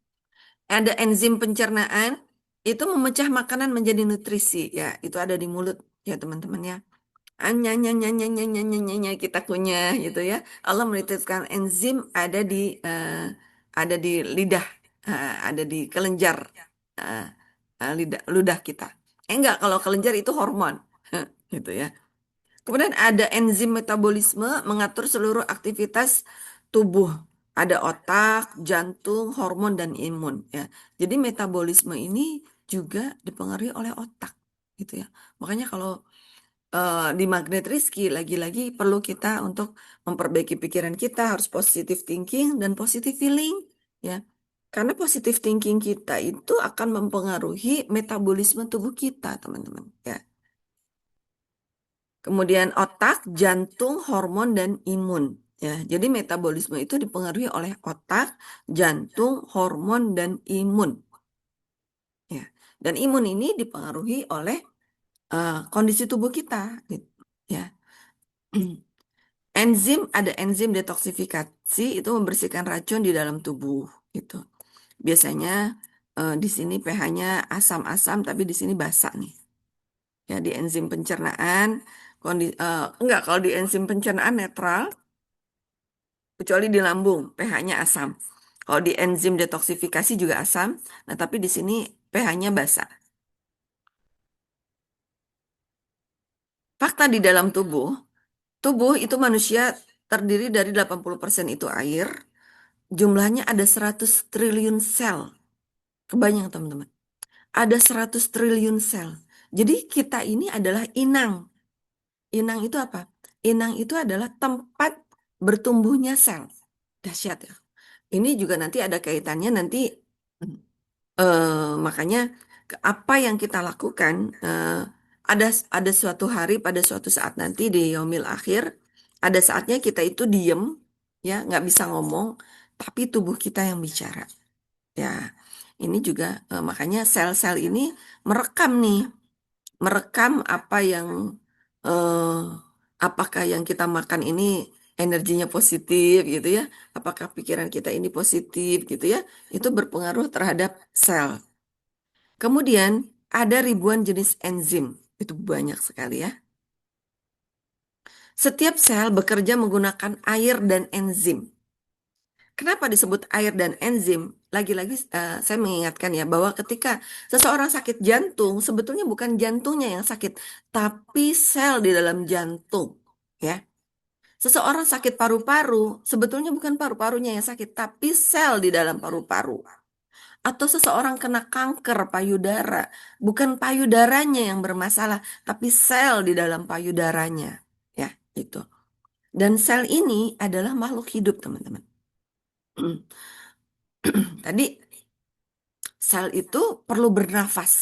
Ada enzim pencernaan itu memecah makanan menjadi nutrisi ya, itu ada di mulut ya teman-teman ya. Anya kita kunyah gitu ya. Allah menitipkan enzim ada di lidah, ada di kelenjar eh, ludah kita. Enggak, kalau kelenjar itu hormon gitu ya. Kemudian ada enzim metabolisme mengatur seluruh aktivitas tubuh. Ada otak, jantung, hormon, dan imun. Ya. Jadi metabolisme ini juga dipengaruhi oleh otak, gitu ya. Makanya kalau di Magnet Rizky lagi-lagi perlu kita untuk memperbaiki pikiran kita, harus positive thinking dan positive feeling, ya. Karena positive thinking kita itu akan mempengaruhi metabolisme tubuh kita, teman-teman. Ya. Kemudian otak, jantung, hormon, dan imun. Ya, jadi metabolisme itu dipengaruhi oleh otak, jantung, hormon, dan imun. Ya, dan imun ini dipengaruhi oleh kondisi tubuh kita. Gitu. Ya, ada enzim detoksifikasi itu membersihkan racun di dalam tubuh. Gitu. Biasanya di sini pH-nya asam-asam, tapi di sini basa nih. Ya, di enzim pencernaan, enggak, kalau di enzim pencernaan netral, kecuali di lambung, pH-nya asam. Kalau di enzim detoksifikasi juga asam, nah tapi di sini pH-nya basa. Fakta di dalam tubuh itu manusia terdiri dari 80% itu air, jumlahnya ada 100 triliun sel. Kebayang teman-teman, ada 100 triliun sel. Jadi kita ini adalah inang. Inang itu apa? Inang itu adalah tempat bertumbuhnya sel. Dahsyat ya. Ini juga nanti ada kaitannya nanti makanya apa yang kita lakukan ada suatu hari pada suatu saat nanti di yaumil akhir ada saatnya kita itu diem ya nggak bisa ngomong tapi tubuh kita yang bicara ya ini juga makanya sel-sel ini merekam nih merekam apa yang eh, apakah yang kita makan ini energinya positif gitu ya apakah pikiran kita ini positif gitu ya itu berpengaruh terhadap sel. Kemudian ada ribuan jenis enzim, itu banyak sekali ya. Setiap sel bekerja menggunakan air dan enzim. Kenapa disebut air dan enzim? Lagi-lagi saya mengingatkan ya bahwa ketika seseorang sakit jantung, sebetulnya bukan jantungnya yang sakit, tapi sel di dalam jantung. Ya, seseorang sakit paru-paru, sebetulnya bukan paru-parunya yang sakit, tapi sel di dalam paru-paru. Atau seseorang kena kanker payudara, bukan payudaranya yang bermasalah, tapi sel di dalam payudaranya. Ya, itu. Dan sel ini adalah makhluk hidup, teman-teman. Tadi sel itu perlu bernafas.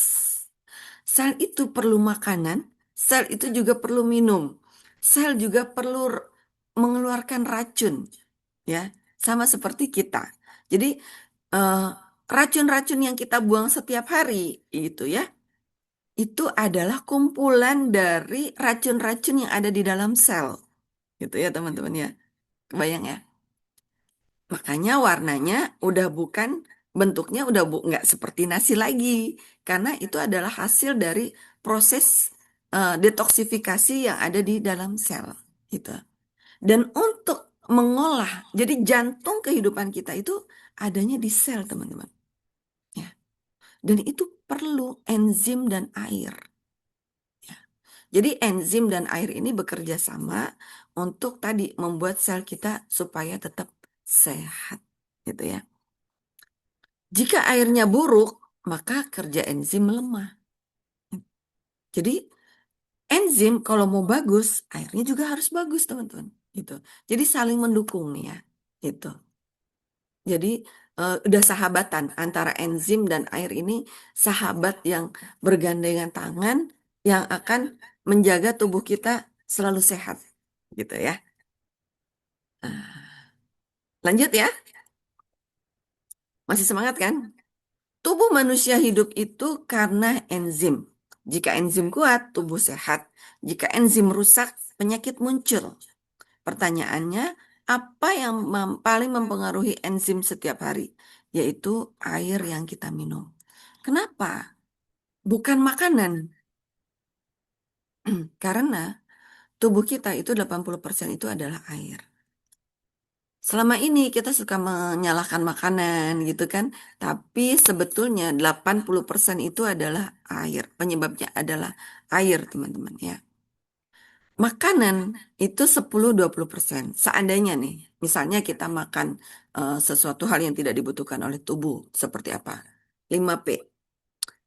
Sel itu perlu makanan, sel itu juga perlu minum. Sel juga perlu mengeluarkan racun, ya. Sama seperti kita. Jadi eh, racun-racun yang kita buang setiap hari itu ya, itu adalah kumpulan dari racun-racun yang ada di dalam sel. Gitu ya, teman-teman ya. Kebayang ya? Makanya warnanya udah bukan bentuknya udah nggak seperti nasi lagi karena itu adalah hasil dari proses detoksifikasi yang ada di dalam sel gitu. Dan untuk mengolah, jadi jantung kehidupan kita itu adanya di sel, teman-teman. Ya. Dan itu perlu enzim dan air. Ya. Jadi enzim dan air ini bekerja sama untuk tadi membuat sel kita supaya tetap sehat, gitu ya. Jika airnya buruk, maka kerja enzim melemah. Jadi enzim kalau mau bagus, airnya juga harus bagus, teman-teman. Gitu. Jadi saling mendukung nih ya. Gitu. Jadi udah sahabatan antara enzim dan air ini sahabat yang bergandengan tangan yang akan menjaga tubuh kita selalu sehat. Gitu ya. Nah, lanjut ya. Masih semangat kan? Tubuh manusia hidup itu karena enzim. Jika enzim kuat, tubuh sehat. Jika enzim rusak, penyakit muncul. Pertanyaannya, apa yang paling mempengaruhi enzim setiap hari? Yaitu air yang kita minum. Kenapa? Bukan makanan. Karena tubuh kita itu 80% itu adalah air. Selama ini kita suka menyalahkan makanan gitu kan, tapi sebetulnya 80% itu adalah air. Penyebabnya adalah air, teman-teman ya. Makanan itu 10-20%. Seandainya nih, misalnya kita makan sesuatu hal yang tidak dibutuhkan oleh tubuh, seperti apa? 5P,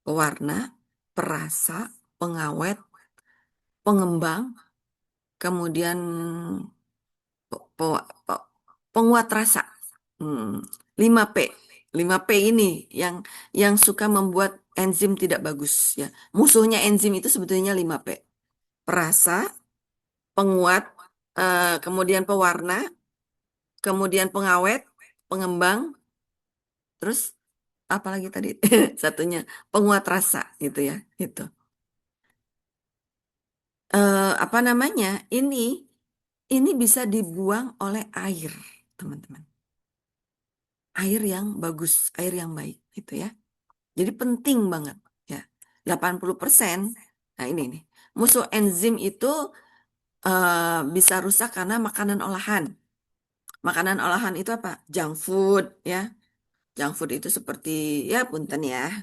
pewarna, perasa, pengawet, pengembang, kemudian pe- pe- penguat rasa. Hmm, 5P. 5P ini yang suka membuat enzim tidak bagus ya. Musuhnya enzim itu sebetulnya 5P. Perasa, penguat, kemudian pewarna, kemudian pengawet, pengembang, terus apa lagi tadi? Satunya penguat rasa gitu ya. Itu. Apa namanya? Ini bisa dibuang oleh air, teman-teman. Air yang bagus, air yang baik gitu ya. Jadi penting banget ya. 80%. Nah, ini nih. Musuh enzim itu bisa rusak karena makanan olahan. Makanan olahan itu apa? Junk food ya. Junk food itu seperti ya punten ya.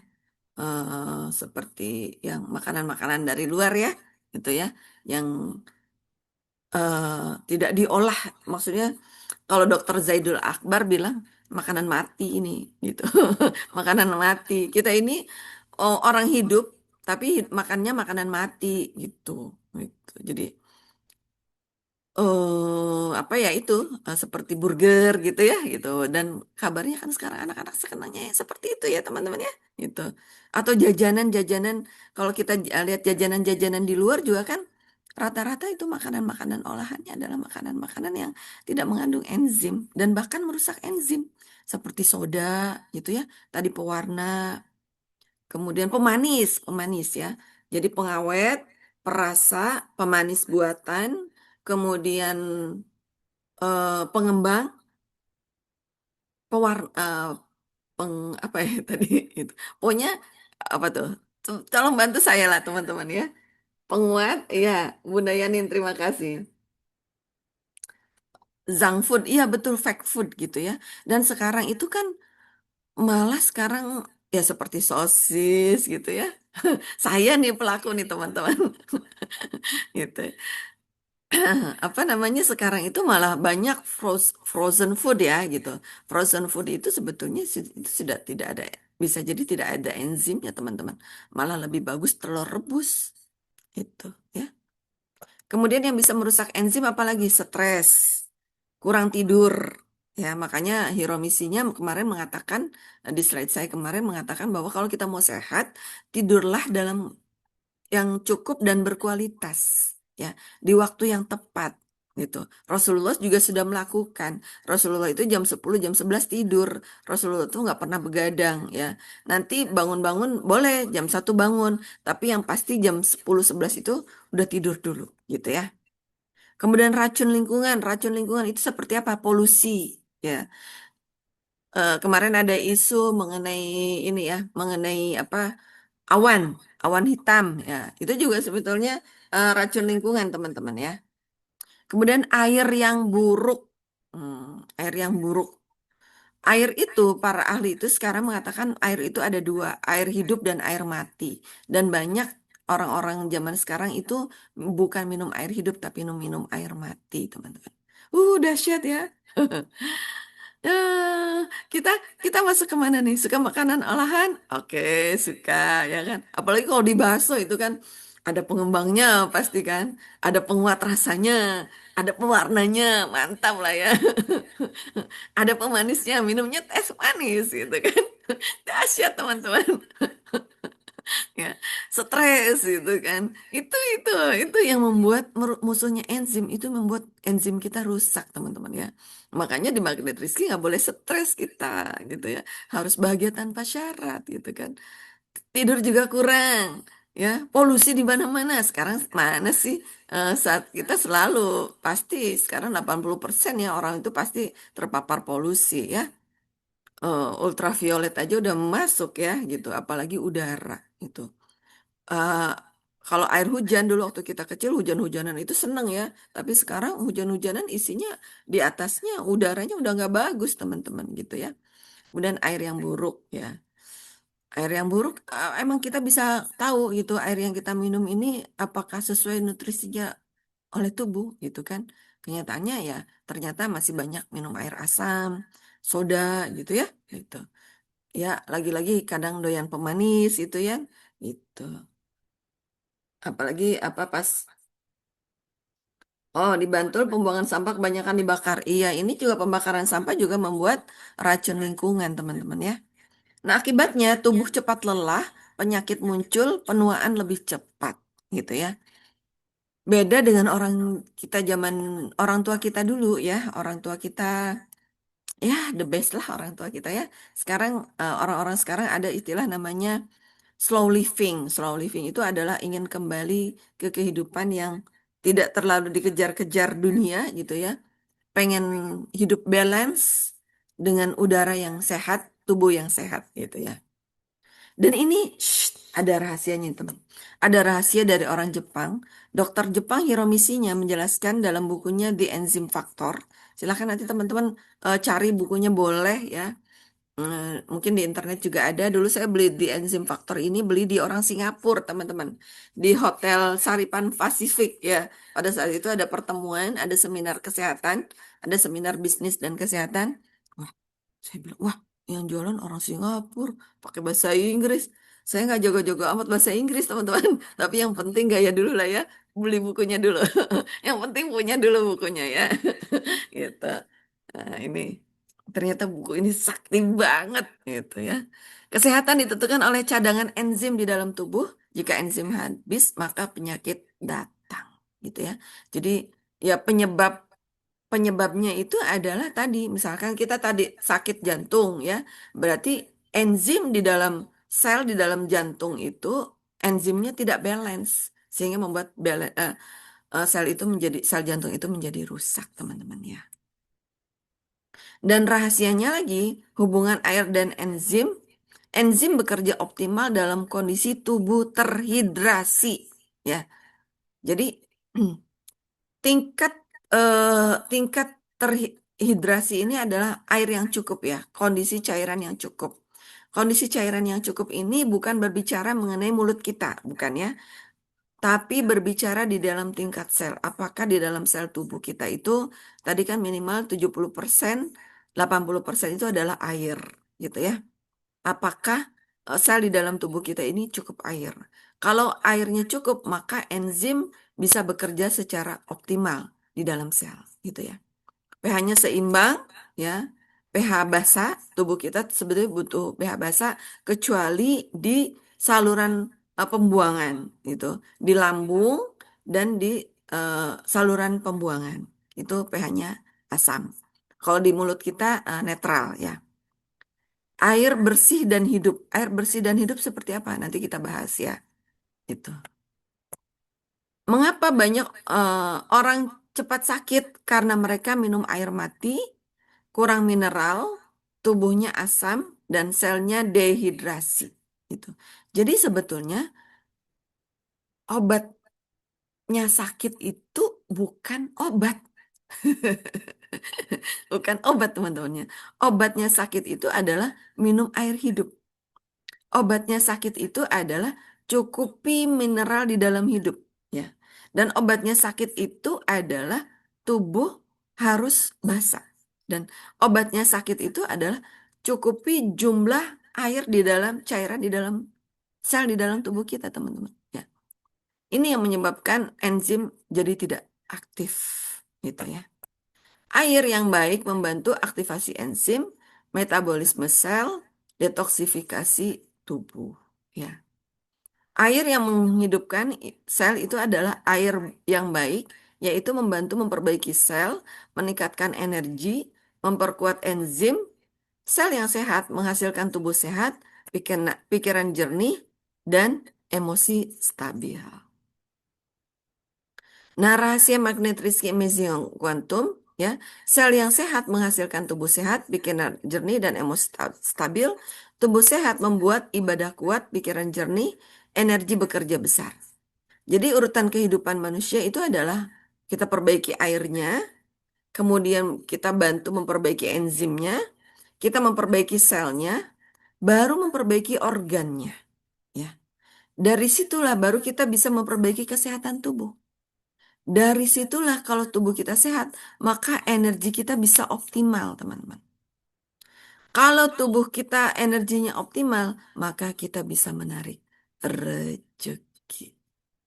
Seperti yang makanan-makanan dari luar ya. Gitu ya. Yang eh, tidak diolah. Maksudnya kalau dokter Zaidul Akbar bilang makanan mati ini gitu. Makanan mati. Kita ini oh, orang hidup tapi makannya makanan mati gitu. Gitu. Jadi apa ya itu seperti burger gitu ya gitu dan kabarnya kan sekarang anak-anak sekenanya ya seperti itu ya teman-teman ya gitu atau jajanan-jajanan kalau kita lihat jajanan-jajanan di luar juga kan rata-rata itu makanan-makanan olahannya adalah makanan-makanan yang tidak mengandung enzim dan bahkan merusak enzim seperti soda gitu ya tadi pewarna kemudian pemanis pemanis ya jadi pengawet perasa pemanis buatan kemudian pengembang, pewar, apa ya tadi itu. Pokoknya apa tuh? Tolong bantu saya lah teman-teman ya. Penguat, ya, Bunda Yani terima kasih. junk food, iya betul fake food gitu ya. Dan sekarang itu kan malah sekarang ya seperti sosis gitu ya. Saya nih pelaku nih teman-teman gitu. Apa namanya sekarang itu malah banyak frozen food ya gitu. Frozen food itu sebetulnya itu sudah tidak ada, bisa jadi tidak ada enzimnya teman-teman. Malah lebih bagus telur rebus gitu ya. Kemudian yang bisa merusak enzim apalagi stres, kurang tidur. Ya, makanya Hiromisinya kemarin mengatakan di slide saya kemarin mengatakan bahwa kalau kita mau sehat, tidurlah dalam yang cukup dan berkualitas ya di waktu yang tepat gitu. Rasulullah juga sudah melakukan. Rasulullah itu jam 10 jam 11 tidur. Rasulullah itu nggak pernah begadang ya. Nanti bangun-bangun boleh jam 1 bangun, tapi yang pasti jam 10 11 itu udah tidur dulu gitu ya. Kemudian racun lingkungan itu seperti apa? Polusi ya. Kemarin ada isu mengenai ini ya, mengenai apa? Awan, awan hitam ya. Itu juga sebetulnya racun lingkungan, teman-teman ya. Kemudian air yang buruk. Air yang buruk. Air itu para ahli itu sekarang mengatakan air itu ada dua, air hidup dan air mati. Dan banyak orang-orang zaman sekarang itu bukan minum air hidup tapi minum air mati, teman-teman. Dahsyat ya. Eh, kita kita masuk kemana nih? Suka makanan olahan? Oke, suka ya kan. Apalagi kalau di bakso itu kan ada pengembangnya pasti kan, ada penguat rasanya, ada pewarnanya, mantap lah ya. Ada pemanisnya, minumnya teh manis gitu kan. Dahsyat teman-teman. Ya, stres gitu kan. Itu yang membuat musuhnya enzim itu membuat enzim kita rusak, teman-teman ya. Makanya di Magnet Rizky nggak boleh stres kita gitu ya. Harus bahagia tanpa syarat gitu kan. Tidur juga kurang ya. Polusi di mana-mana. Sekarang mana sih saat kita selalu pasti sekarang 80% ya orang itu pasti terpapar polusi ya. Ultraviolet aja udah masuk ya gitu, apalagi udara itu. eh Kalau air hujan dulu waktu kita kecil hujan-hujanan itu seneng ya, tapi sekarang hujan-hujanan isinya di atasnya udaranya udah nggak bagus teman-teman gitu ya. Kemudian air yang buruk ya, air yang buruk emang kita bisa tahu gitu air yang kita minum ini apakah sesuai nutrisinya oleh tubuh gitu kan. Kenyataannya ya ternyata masih banyak minum air asam, soda gitu ya, gitu. Ya lagi-lagi kadang doyan pemanis itu ya, gitu. Apalagi apa pas oh di Bantul pembuangan sampah kebanyakan dibakar. Iya, ini juga pembakaran sampah juga membuat racun lingkungan, teman-teman ya. Nah, akibatnya tubuh cepat lelah, penyakit muncul, penuaan lebih cepat, gitu ya. Beda dengan orang tua kita dulu ya, orang tua kita ya the best lah orang tua kita ya. Sekarang orang-orang sekarang ada istilah namanya slow living. Slow living itu adalah ingin kembali ke kehidupan yang tidak terlalu dikejar-kejar dunia gitu ya. Pengen hidup balance dengan udara yang sehat, tubuh yang sehat gitu ya. Dan ini ada rahasianya teman. Ada rahasia dari orang Jepang. Dokter Jepang Hiromisinya menjelaskan dalam bukunya The Enzyme Factor. Silahkan nanti teman-teman cari bukunya boleh ya. Mungkin di internet juga ada. Dulu saya beli di Enzim Factor ini beli di orang Singapura, teman-teman. Di Hotel Saripan Pasifik ya. Pada saat itu ada pertemuan, ada seminar kesehatan, ada seminar bisnis dan kesehatan. Wah, saya bilang, wah, yang jualan orang Singapura pakai bahasa Inggris. Saya nggak jago-jago amat bahasa Inggris, teman-teman. Tapi yang penting gaya dulu lah ya. Beli bukunya dulu. Yang penting punya dulu bukunya ya. Gitu. Nah, ini ternyata buku ini sakti banget gitu ya. Kesehatan ditentukan oleh cadangan enzim di dalam tubuh. Jika enzim habis, maka penyakit datang gitu ya. Jadi ya penyebabnya itu adalah tadi, misalkan kita tadi sakit jantung ya, berarti enzim di dalam di dalam jantung itu enzimnya tidak balance sehingga membuat sel jantung itu menjadi rusak, teman-teman ya. Dan rahasianya lagi, hubungan air dan enzim, enzim bekerja optimal dalam kondisi tubuh terhidrasi, ya. Jadi tingkat tingkat terhidrasi ini adalah air yang cukup ya, kondisi cairan yang cukup. Kondisi cairan yang cukup ini bukan berbicara mengenai mulut kita, bukan ya, tapi berbicara di dalam tingkat sel. Apakah di dalam sel tubuh kita itu tadi kan minimal 70%, 80% itu adalah air, gitu ya. Apakah sel di dalam tubuh kita ini cukup air? Kalau airnya cukup, maka enzim bisa bekerja secara optimal di dalam sel, gitu ya. pH-nya seimbang, ya. pH basa, tubuh kita sebetulnya butuh pH basa kecuali di saluran pembuangan, gitu. Di lambung dan di saluran pembuangan. Itu pH-nya asam. Kalau di mulut kita netral, ya. Air bersih dan hidup. Air bersih dan hidup seperti apa? Nanti kita bahas ya. Itu. Mengapa banyak orang cepat sakit? Karena mereka minum air mati, kurang mineral, tubuhnya asam, dan selnya dehidrasi. Gitu. Jadi sebetulnya obatnya sakit itu bukan obat. Bukan obat teman-temannya. Obatnya sakit itu adalah minum air hidup. Obatnya sakit itu adalah cukupi mineral di dalam hidup, ya. Dan obatnya sakit itu adalah tubuh harus basah. Dan obatnya sakit itu adalah cukupi jumlah air di dalam cairan di dalam sel di dalam tubuh kita, teman-teman. Ya. Ini yang menyebabkan enzim jadi tidak aktif, gitu ya. Air yang baik membantu aktivasi enzim, metabolisme sel, detoksifikasi tubuh, ya. Air yang menghidupkan sel itu adalah air yang baik, yaitu membantu memperbaiki sel, meningkatkan energi, memperkuat enzim. Sel yang sehat menghasilkan tubuh sehat, pikiran jernih, dan emosi stabil. Nah, rahasia magnet Rizky Mesiong Quantum, ya, sel yang sehat menghasilkan tubuh sehat, pikiran jernih, dan emosi stabil. Tubuh sehat membuat ibadah kuat, pikiran jernih, energi bekerja besar. Jadi urutan kehidupan manusia itu adalah kita perbaiki airnya, kemudian kita bantu memperbaiki enzimnya, kita memperbaiki selnya, baru memperbaiki organnya, ya. Dari situlah baru kita bisa memperbaiki kesehatan tubuh. Dari situlah kalau tubuh kita sehat, maka energi kita bisa optimal, teman-teman. Kalau tubuh kita energinya optimal, maka kita bisa menarik rezeki.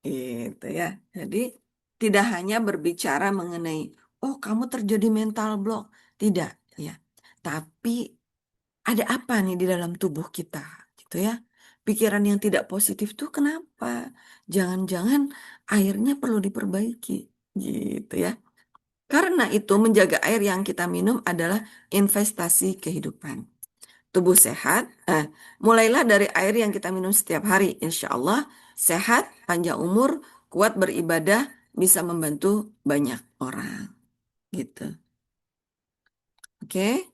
Gitu ya. Jadi tidak hanya berbicara mengenai, oh kamu terjadi mental block. Tidak, ya. Tapi ada apa nih di dalam tubuh kita, gitu ya. Pikiran yang tidak positif tuh kenapa? Jangan-jangan airnya perlu diperbaiki, gitu ya. Karena itu menjaga air yang kita minum adalah investasi kehidupan. Tubuh sehat, mulailah dari air yang kita minum setiap hari. Insya Allah sehat, panjang umur, kuat beribadah, bisa membantu banyak orang. Gitu. Oke,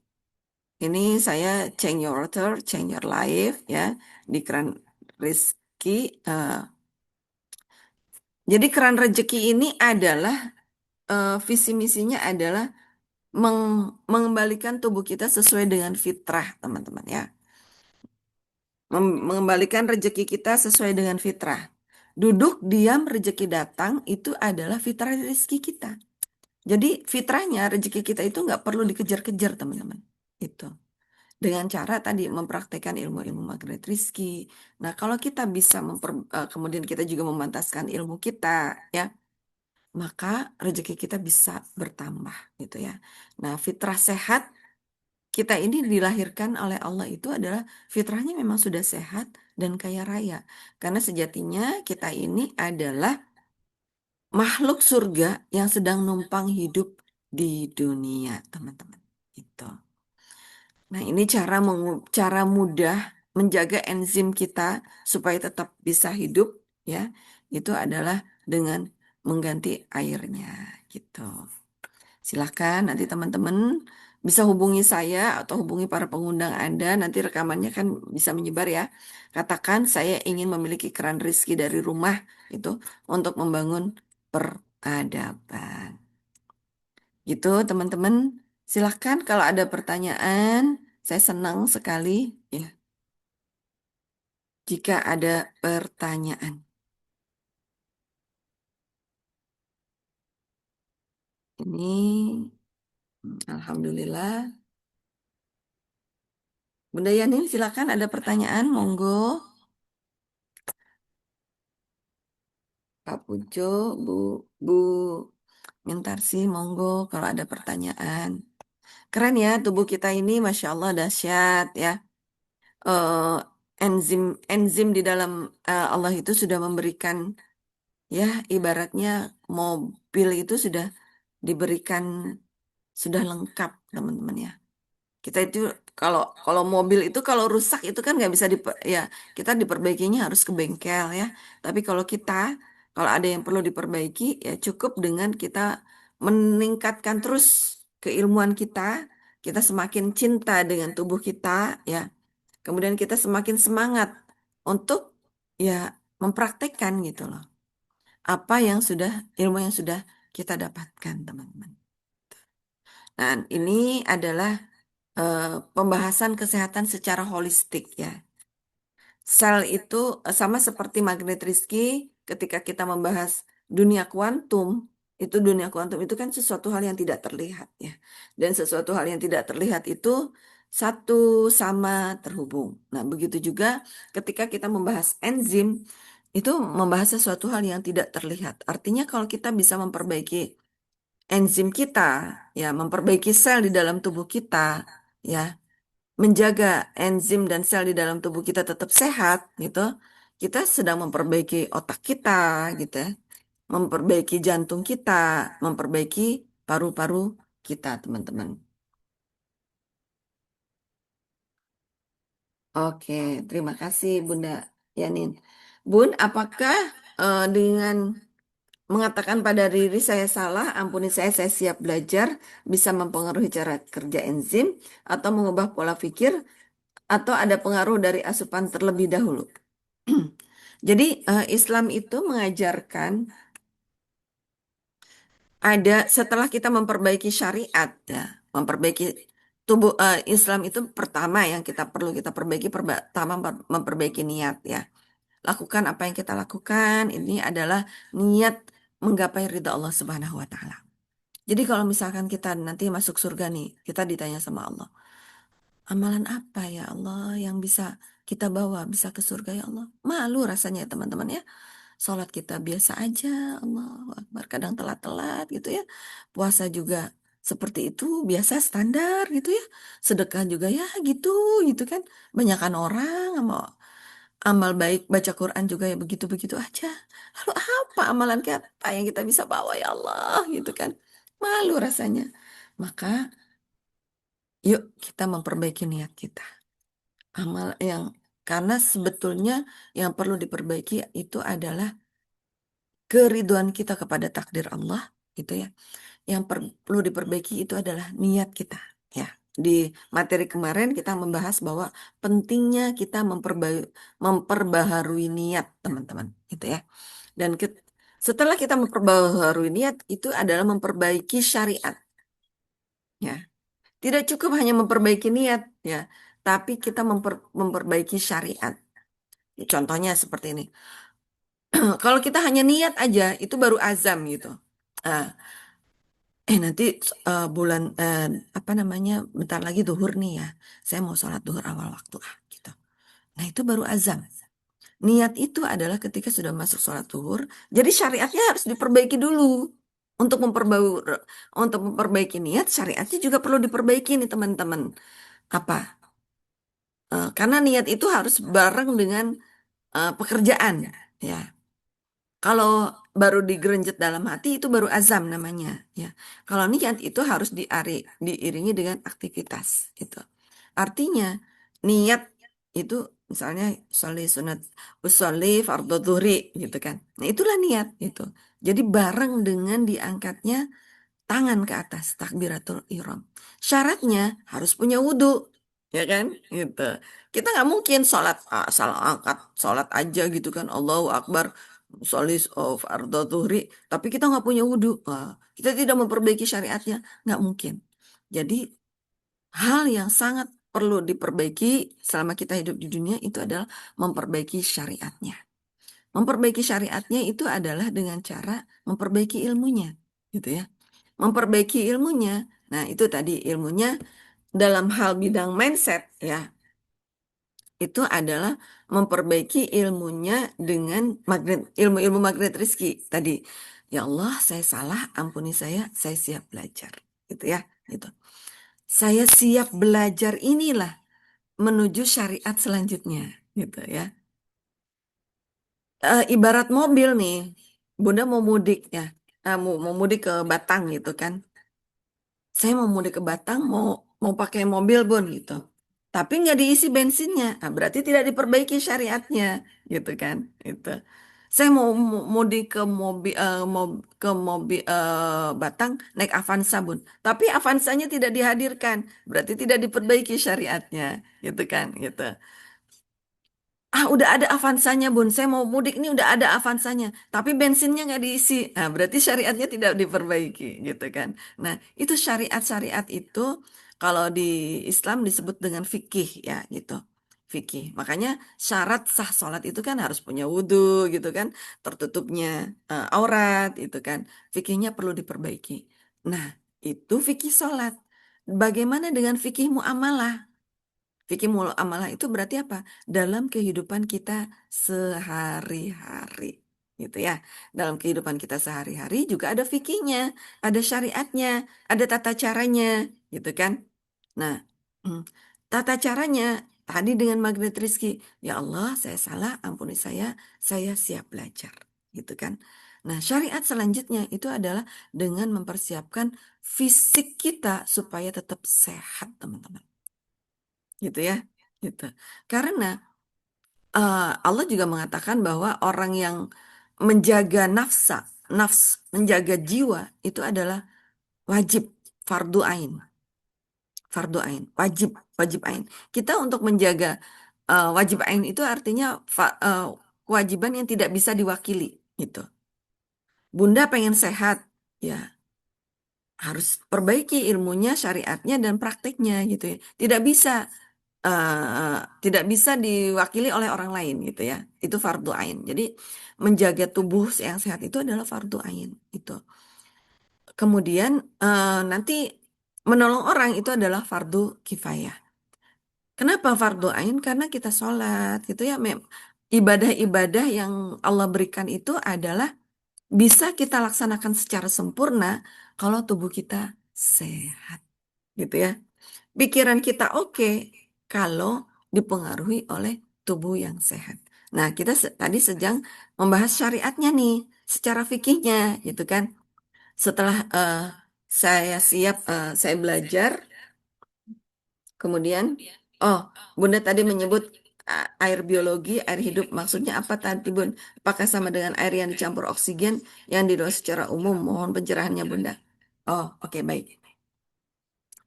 ini saya change your water, change your life ya di keran rezeki. Jadi keran rezeki ini adalah visi misinya adalah mengembalikan tubuh kita sesuai dengan fitrah, teman-teman ya. Mengembalikan rezeki kita sesuai dengan fitrah. Duduk diam rezeki datang itu adalah fitrah rezeki kita. Jadi fitrahnya rezeki kita itu nggak perlu dikejar-kejar, teman-teman. Itu dengan cara tadi mempraktekkan ilmu-ilmu magnet rezeki. Nah, kalau kita bisa kemudian kita juga memantaskan ilmu kita, ya, maka rezeki kita bisa bertambah, gitu ya. Nah, fitrah sehat kita ini dilahirkan oleh Allah itu adalah fitrahnya memang sudah sehat dan kaya raya. Karena sejatinya kita ini adalah makhluk surga yang sedang numpang hidup di dunia, teman-teman. Itu. Nah, ini cara mudah menjaga enzim kita supaya tetap bisa hidup, ya. Itu adalah dengan mengganti airnya, gitu. Silahkan nanti teman-teman bisa hubungi saya atau hubungi para pengundang Anda. Nanti rekamannya kan bisa menyebar ya. Katakan saya ingin memiliki keran rezeki dari rumah itu untuk membangun peradaban. Gitu, teman-teman. Silahkan kalau ada pertanyaan, saya senang sekali ya jika ada pertanyaan. Ini, Alhamdulillah. Bunda Yani, silakan ada pertanyaan, monggo. Pak Pujo, Bu Mintarsi, monggo kalau ada pertanyaan. Keren ya, tubuh kita ini, Masya Allah, dahsyat ya. Eh, enzim di dalam Allah itu sudah memberikan, ya, ibaratnya mobil itu sudah diberikan, sudah lengkap, teman-teman ya. Kita itu kalau kalau mobil itu kalau rusak itu kan nggak bisa ya kita diperbaikinya harus ke bengkel ya. Tapi kalau ada yang perlu diperbaiki ya cukup dengan kita meningkatkan terus keilmuan kita, kita semakin cinta dengan tubuh kita ya. Kemudian kita semakin semangat untuk ya mempraktekkan gitu loh. Apa yang sudah ilmu yang sudah kita dapatkan, teman-teman. Nah, ini adalah pembahasan kesehatan secara holistik ya. Sel itu sama seperti magnet Rizky ketika kita membahas dunia kuantum, itu dunia kuantum itu kan sesuatu hal yang tidak terlihat ya. Dan sesuatu hal yang tidak terlihat itu satu sama terhubung. Nah, begitu juga ketika kita membahas enzim, itu membahas sesuatu hal yang tidak terlihat. Artinya kalau kita bisa memperbaiki enzim kita, ya, memperbaiki sel di dalam tubuh kita, ya, menjaga enzim dan sel di dalam tubuh kita tetap sehat gitu, kita sedang memperbaiki otak kita gitu ya, memperbaiki jantung kita, memperbaiki paru-paru kita, teman-teman. Oke, terima kasih Bunda Yanin. Bun, apakah dengan mengatakan pada diri saya salah, ampuni saya siap belajar, bisa mempengaruhi cara kerja enzim atau mengubah pola pikir atau ada pengaruh dari asupan terlebih dahulu? Jadi Islam itu mengajarkan ada setelah kita memperbaiki syariat ya, memperbaiki tubuh Islam itu pertama yang kita perlu kita perbaiki pertama memperbaiki niat ya. Lakukan apa yang kita lakukan ini adalah niat menggapai ridha Allah Subhanahu wa taala. Jadi kalau misalkan kita nanti masuk surga nih, kita ditanya sama Allah, amalan apa ya Allah yang bisa kita bawa bisa ke surga ya Allah? Malu rasanya ya teman-teman ya. Sholat kita biasa aja, Allahu Akbar. Kadang telat-telat gitu ya. Puasa juga seperti itu, biasa standar gitu ya. Sedekah juga ya gitu, gitu kan. Banyakan orang amal baik, baca Quran juga ya begitu-begitu aja. Lalu apa amalan kita yang kita bisa bawa ya Allah gitu kan. Malu rasanya. Maka yuk kita memperbaiki niat kita. Amal yang karena sebetulnya yang perlu diperbaiki itu adalah keriduan kita kepada takdir Allah gitu ya. Yang perlu diperbaiki itu adalah niat kita ya. Di materi kemarin kita membahas bahwa pentingnya kita memperbaharui niat teman-teman gitu ya. Dan setelah kita memperbaharui niat itu adalah memperbaiki syariat ya. Tidak cukup hanya memperbaiki niat ya, tapi kita memperbaiki syariat. Contohnya seperti ini. Kalau kita hanya niat aja itu baru azam gitu. Ah, nanti bulan apa namanya bentar lagi duhur nih ya. Saya mau sholat duhur awal waktu gitu. Nah itu baru azam. Niat itu adalah ketika sudah masuk sholat duhur. Jadi syariatnya harus diperbaiki dulu. Untuk memperbaiki niat, syariatnya juga perlu diperbaiki nih teman-teman. Apa? Karena niat itu harus bareng dengan pekerjaan. Ya, kalau baru digerenjet dalam hati itu baru azam namanya ya. Kalau niat itu harus diiringi dengan aktivitas gitu. Artinya niat itu misalnya sholli sunat usolli fardhu dhuhri gitu kan. Nah, itulah niat itu. Jadi bareng dengan diangkatnya tangan ke atas takbiratul ihram. Syaratnya harus punya wudhu, ya kan? Gitu. Kita nggak mungkin sholat salah angkat sholat aja gitu kan. Allahu Akbar, sholat of ardo tuhri, tapi kita nggak punya wudhu. Wah, kita tidak memperbaiki syariatnya, nggak mungkin. Jadi hal yang sangat perlu diperbaiki selama kita hidup di dunia itu adalah memperbaiki syariatnya. Memperbaiki syariatnya itu adalah dengan cara memperbaiki ilmunya, gitu ya. Memperbaiki ilmunya. Nah, itu tadi ilmunya dalam hal bidang mindset ya, itu adalah memperbaiki ilmunya dengan ilmu-ilmu magnet rizki tadi. Ya Allah, saya salah, ampuni saya siap belajar. Gitu ya, gitu. Saya siap belajar inilah menuju syariat selanjutnya, gitu ya. Ibarat mobil nih, Bunda mau mudik ya, mau mudik ke Batang gitu kan. Saya mau mudik ke Batang, mau mau pakai mobil Bun gitu. Tapi nggak diisi bensinnya, nah, berarti tidak diperbaiki syariatnya, gitu kan? Itu. Saya mau mudik ke mobil ke mobil Batang naik Avanza Bun, tapi Avanzanya tidak dihadirkan, berarti tidak diperbaiki syariatnya, gitu kan? Gitu. Udah ada Avanzanya, Bun. Saya mau mudik ini udah ada Avanzanya, tapi bensinnya nggak diisi. Nah, berarti syariatnya tidak diperbaiki, gitu kan? Nah, itu syariat-syariat itu kalau di Islam disebut dengan fikih, ya, gitu. Fikih. Makanya syarat sah sholat itu kan harus punya wudhu, gitu kan? Tertutupnya aurat, itu kan? Fikihnya perlu diperbaiki. Nah, itu fikih sholat. Bagaimana dengan fikih muamalah? Fikih amalah itu berarti apa? Dalam kehidupan kita sehari-hari. Gitu ya. Dalam kehidupan kita sehari-hari juga ada fikihnya, ada syariatnya, ada tata caranya, gitu kan? Nah, mm, tata caranya tadi dengan magnet rizki. Ya Allah, saya salah, ampuni saya siap belajar. Gitu kan? Nah, syariat selanjutnya itu adalah dengan mempersiapkan fisik kita supaya tetap sehat, teman-teman gitu ya gitu karena Allah juga mengatakan bahwa orang yang menjaga menjaga jiwa itu adalah wajib fardu ain wajib wajib ain kita untuk menjaga wajib ain itu artinya kewajiban yang tidak bisa diwakili gitu. Bunda pengen sehat ya harus perbaiki ilmunya syariatnya dan praktiknya gitu ya tidak bisa tidak bisa diwakili oleh orang lain gitu ya. Itu fardu ain. Jadi menjaga tubuh yang sehat itu adalah fardu ain itu. Kemudian nanti menolong orang itu adalah fardu kifayah. Kenapa fardu ain? Karena kita sholat gitu ya. Ibadah-ibadah yang Allah berikan itu adalah bisa kita laksanakan secara sempurna kalau tubuh kita sehat gitu ya. Pikiran kita oke kalau dipengaruhi oleh tubuh yang sehat. Nah, kita tadi sedang membahas syariatnya nih, secara fikihnya gitu kan. Setelah saya siap, saya belajar, kemudian, oh, Bunda tadi menyebut air biologi, air hidup. Maksudnya apa tadi, Bun? Apakah sama dengan air yang dicampur oksigen yang didoa secara umum? Mohon pencerahannya, Bunda. Oh, oke, baik.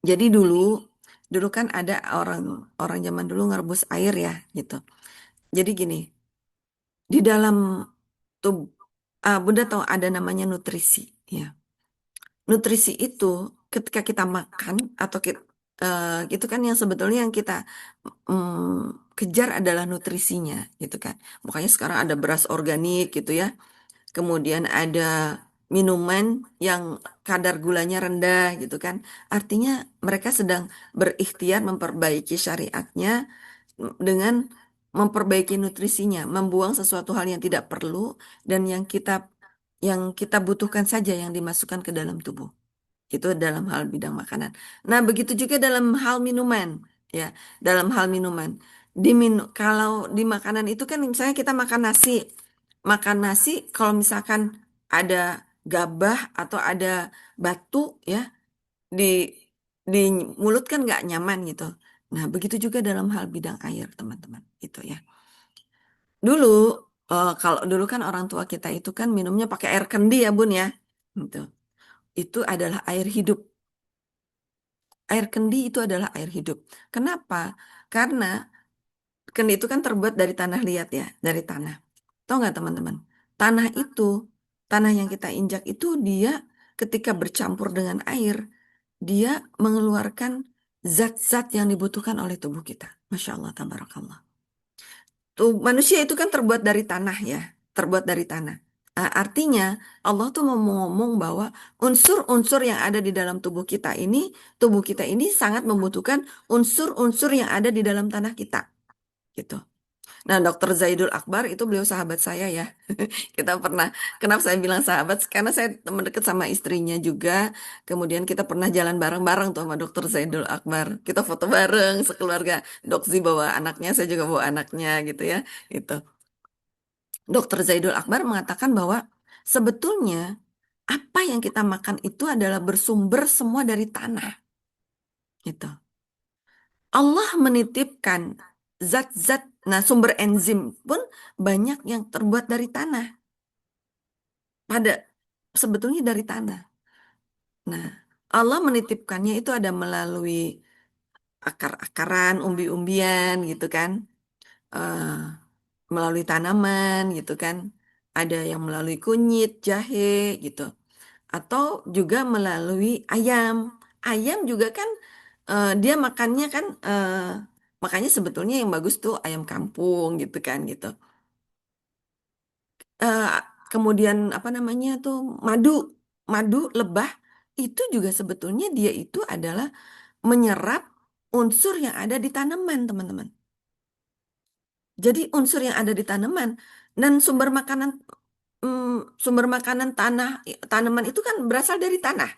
Jadi dulu kan ada orang orang zaman dulu ngerebus air ya gitu. Jadi gini, di dalam tubuh Bunda tahu ada namanya nutrisi ya. Nutrisi itu ketika kita makan atau itu kan yang sebetulnya yang kita kejar adalah nutrisinya gitu kan. Makanya sekarang ada beras organik gitu ya. Kemudian ada minuman yang kadar gulanya rendah gitu kan. Artinya mereka sedang berikhtiar memperbaiki syariatnya dengan memperbaiki nutrisinya, membuang sesuatu hal yang tidak perlu dan yang kita butuhkan saja yang dimasukkan ke dalam tubuh. Itu dalam hal bidang makanan. Nah, begitu juga dalam hal minuman, ya. Dalam hal minuman. Kalau di makanan itu kan misalnya kita makan nasi. Makan nasi kalau misalkan ada gabah atau ada batu ya di di mulut kan nggak nyaman gitu. Nah, begitu juga dalam hal bidang air, teman-teman. Itu ya. Dulu kalau dulu kan orang tua kita itu kan minumnya pakai air kendi ya, Bun ya. Gitu. Itu adalah air hidup. Air kendi itu adalah air hidup. Kenapa? Karena kendi itu kan terbuat dari tanah liat ya, dari tanah. Tahu nggak teman-teman? Tanah itu, tanah yang kita injak itu dia ketika bercampur dengan air, dia mengeluarkan zat-zat yang dibutuhkan oleh tubuh kita. Masya Allah, tabarakallah. Tuh, manusia itu kan terbuat dari tanah ya, terbuat dari tanah. Artinya Allah tuh mau ngomong bahwa unsur-unsur yang ada di dalam tubuh kita ini sangat membutuhkan unsur-unsur yang ada di dalam tanah kita, gitu. Nah, Dokter Zaidul Akbar itu beliau sahabat saya ya. Kita pernah, kenapa saya bilang sahabat? Karena saya teman dekat sama istrinya juga. Kemudian kita pernah jalan bareng-bareng tuh sama Dokter Zaidul Akbar. Kita foto bareng sekeluarga. Dokzi bawa anaknya, saya juga bawa anaknya gitu ya. Itu. Dokter Zaidul Akbar mengatakan bahwa sebetulnya apa yang kita makan itu adalah bersumber semua dari tanah. Gitu. Allah menitipkan zat-zat, nah sumber enzim pun banyak yang terbuat dari tanah. Pada sebetulnya dari tanah. Nah, Allah menitipkannya itu ada melalui akar-akaran, umbi-umbian gitu kan. eh Melalui tanaman gitu kan. Ada yang melalui kunyit, jahe gitu. Atau juga melalui ayam. Ayam juga kan dia makannya kan makanya sebetulnya yang bagus tuh ayam kampung gitu kan gitu. Eh, Kemudian apa namanya tuh madu, madu lebah itu juga sebetulnya dia itu adalah menyerap unsur yang ada di tanaman, teman-teman. Jadi unsur yang ada di tanaman dan sumber makanan tanaman itu kan berasal dari tanah,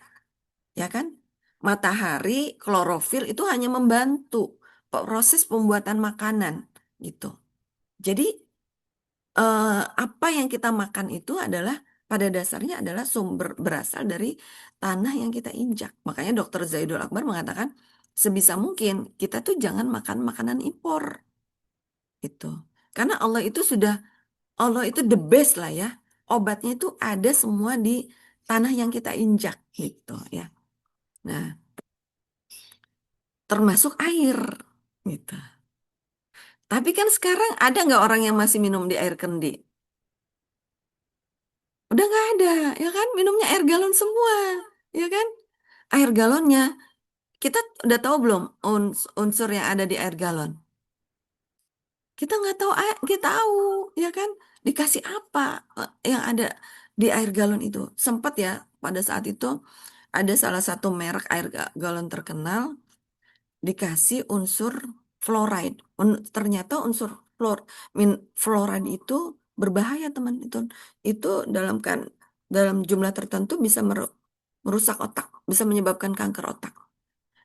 ya kan? Matahari, klorofil itu hanya membantu proses pembuatan makanan gitu. Jadi apa yang kita makan itu adalah pada dasarnya adalah sumber berasal dari tanah yang kita injak. Makanya Dokter Zaidul Akbar mengatakan sebisa mungkin kita tuh jangan makan makanan impor itu. Karena Allah itu the best lah ya. Obatnya itu ada semua di tanah yang kita injak gitu ya. Nah, termasuk air gitu. Tapi kan sekarang ada nggak orang yang masih minum di air kendi? Udah nggak ada, ya kan? Minumnya air galon semua, ya kan? Air galonnya, kita udah tahu belum unsur yang ada di air galon? Kita nggak tahu, kita tahu, ya kan? Dikasih apa yang ada di air galon itu? Sempat ya, pada saat itu ada salah satu merek air galon terkenal dikasih unsur fluoride. Ternyata unsur fluoride itu berbahaya, teman. Itu dalam jumlah tertentu bisa merusak otak, bisa menyebabkan kanker otak.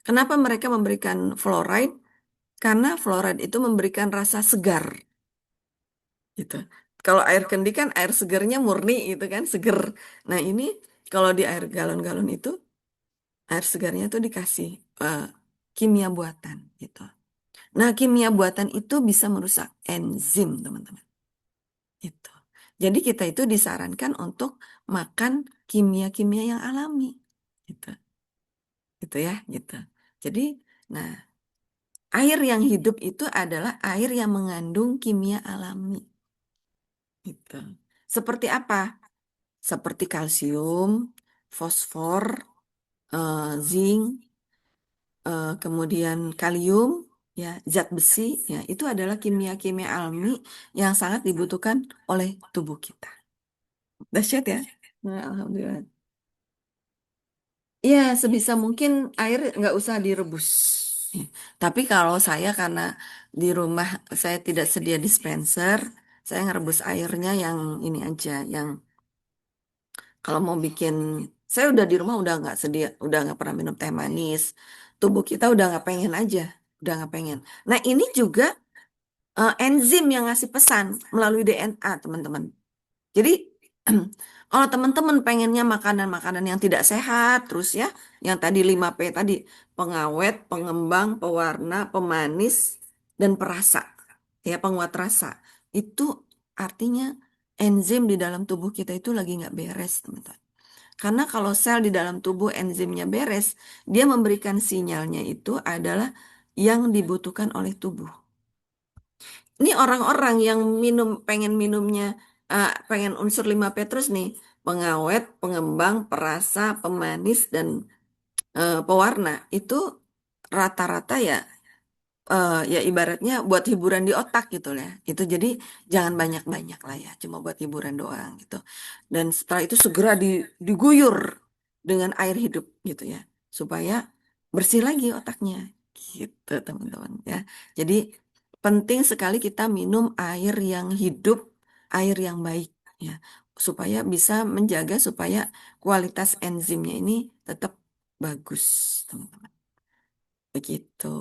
Kenapa mereka memberikan fluoride? Karena fluoride itu memberikan rasa segar, gitu. Kalau air kendi kan air segernya murni gitu kan, seger. Nah, ini kalau di air galon-galon itu air segarnya tuh dikasih eh, kimia buatan gitu. Nah, kimia buatan itu bisa merusak enzim, teman-teman. Itu. Jadi kita itu disarankan untuk makan kimia-kimia yang alami. Gitu. Gitu ya, gitu. Jadi, nah, air yang hidup itu adalah air yang mengandung kimia alami. Gitu. Seperti apa? Seperti kalsium, fosfor, zinc, kemudian kalium, ya, zat besi, ya, itu adalah kimia-kimia alami yang sangat dibutuhkan oleh tubuh kita. Dahsyat ya? Nah, alhamdulillah. Ya, sebisa mungkin air nggak usah direbus. Ya. Tapi kalau saya karena di rumah saya tidak sedia dispenser, saya ngerebus airnya yang ini aja, yang kalau mau bikin, saya udah di rumah udah nggak sedia, udah nggak pernah minum teh manis. Tubuh kita udah nggak pengen aja, udah nggak pengen. Nah, ini juga enzim yang ngasih pesan melalui DNA, teman-teman. Jadi kalau teman-teman pengennya makanan-makanan yang tidak sehat, terus ya, yang tadi 5P tadi, pengawet, pengembang, pewarna, pemanis, dan perasa, ya, penguat rasa. Itu artinya enzim di dalam tubuh kita itu lagi nggak beres, teman-teman. Karena kalau sel di dalam tubuh enzimnya beres, dia memberikan sinyalnya itu adalah yang dibutuhkan oleh tubuh. Ini orang-orang yang pengen minumnya, pengen unsur 5P terus nih, pengawet, pengembang, perasa, pemanis, dan pewarna itu rata-rata ya ya ibaratnya buat hiburan di otak gitu lah. Itu jadi jangan banyak-banyak lah ya, cuma buat hiburan doang gitu. Dan setelah itu segera diguyur dengan air hidup gitu ya, supaya bersih lagi otaknya gitu teman-teman ya. Jadi penting sekali kita minum air yang hidup, air yang baik ya, supaya bisa menjaga supaya kualitas enzimnya ini tetap bagus, teman-teman. Begitu.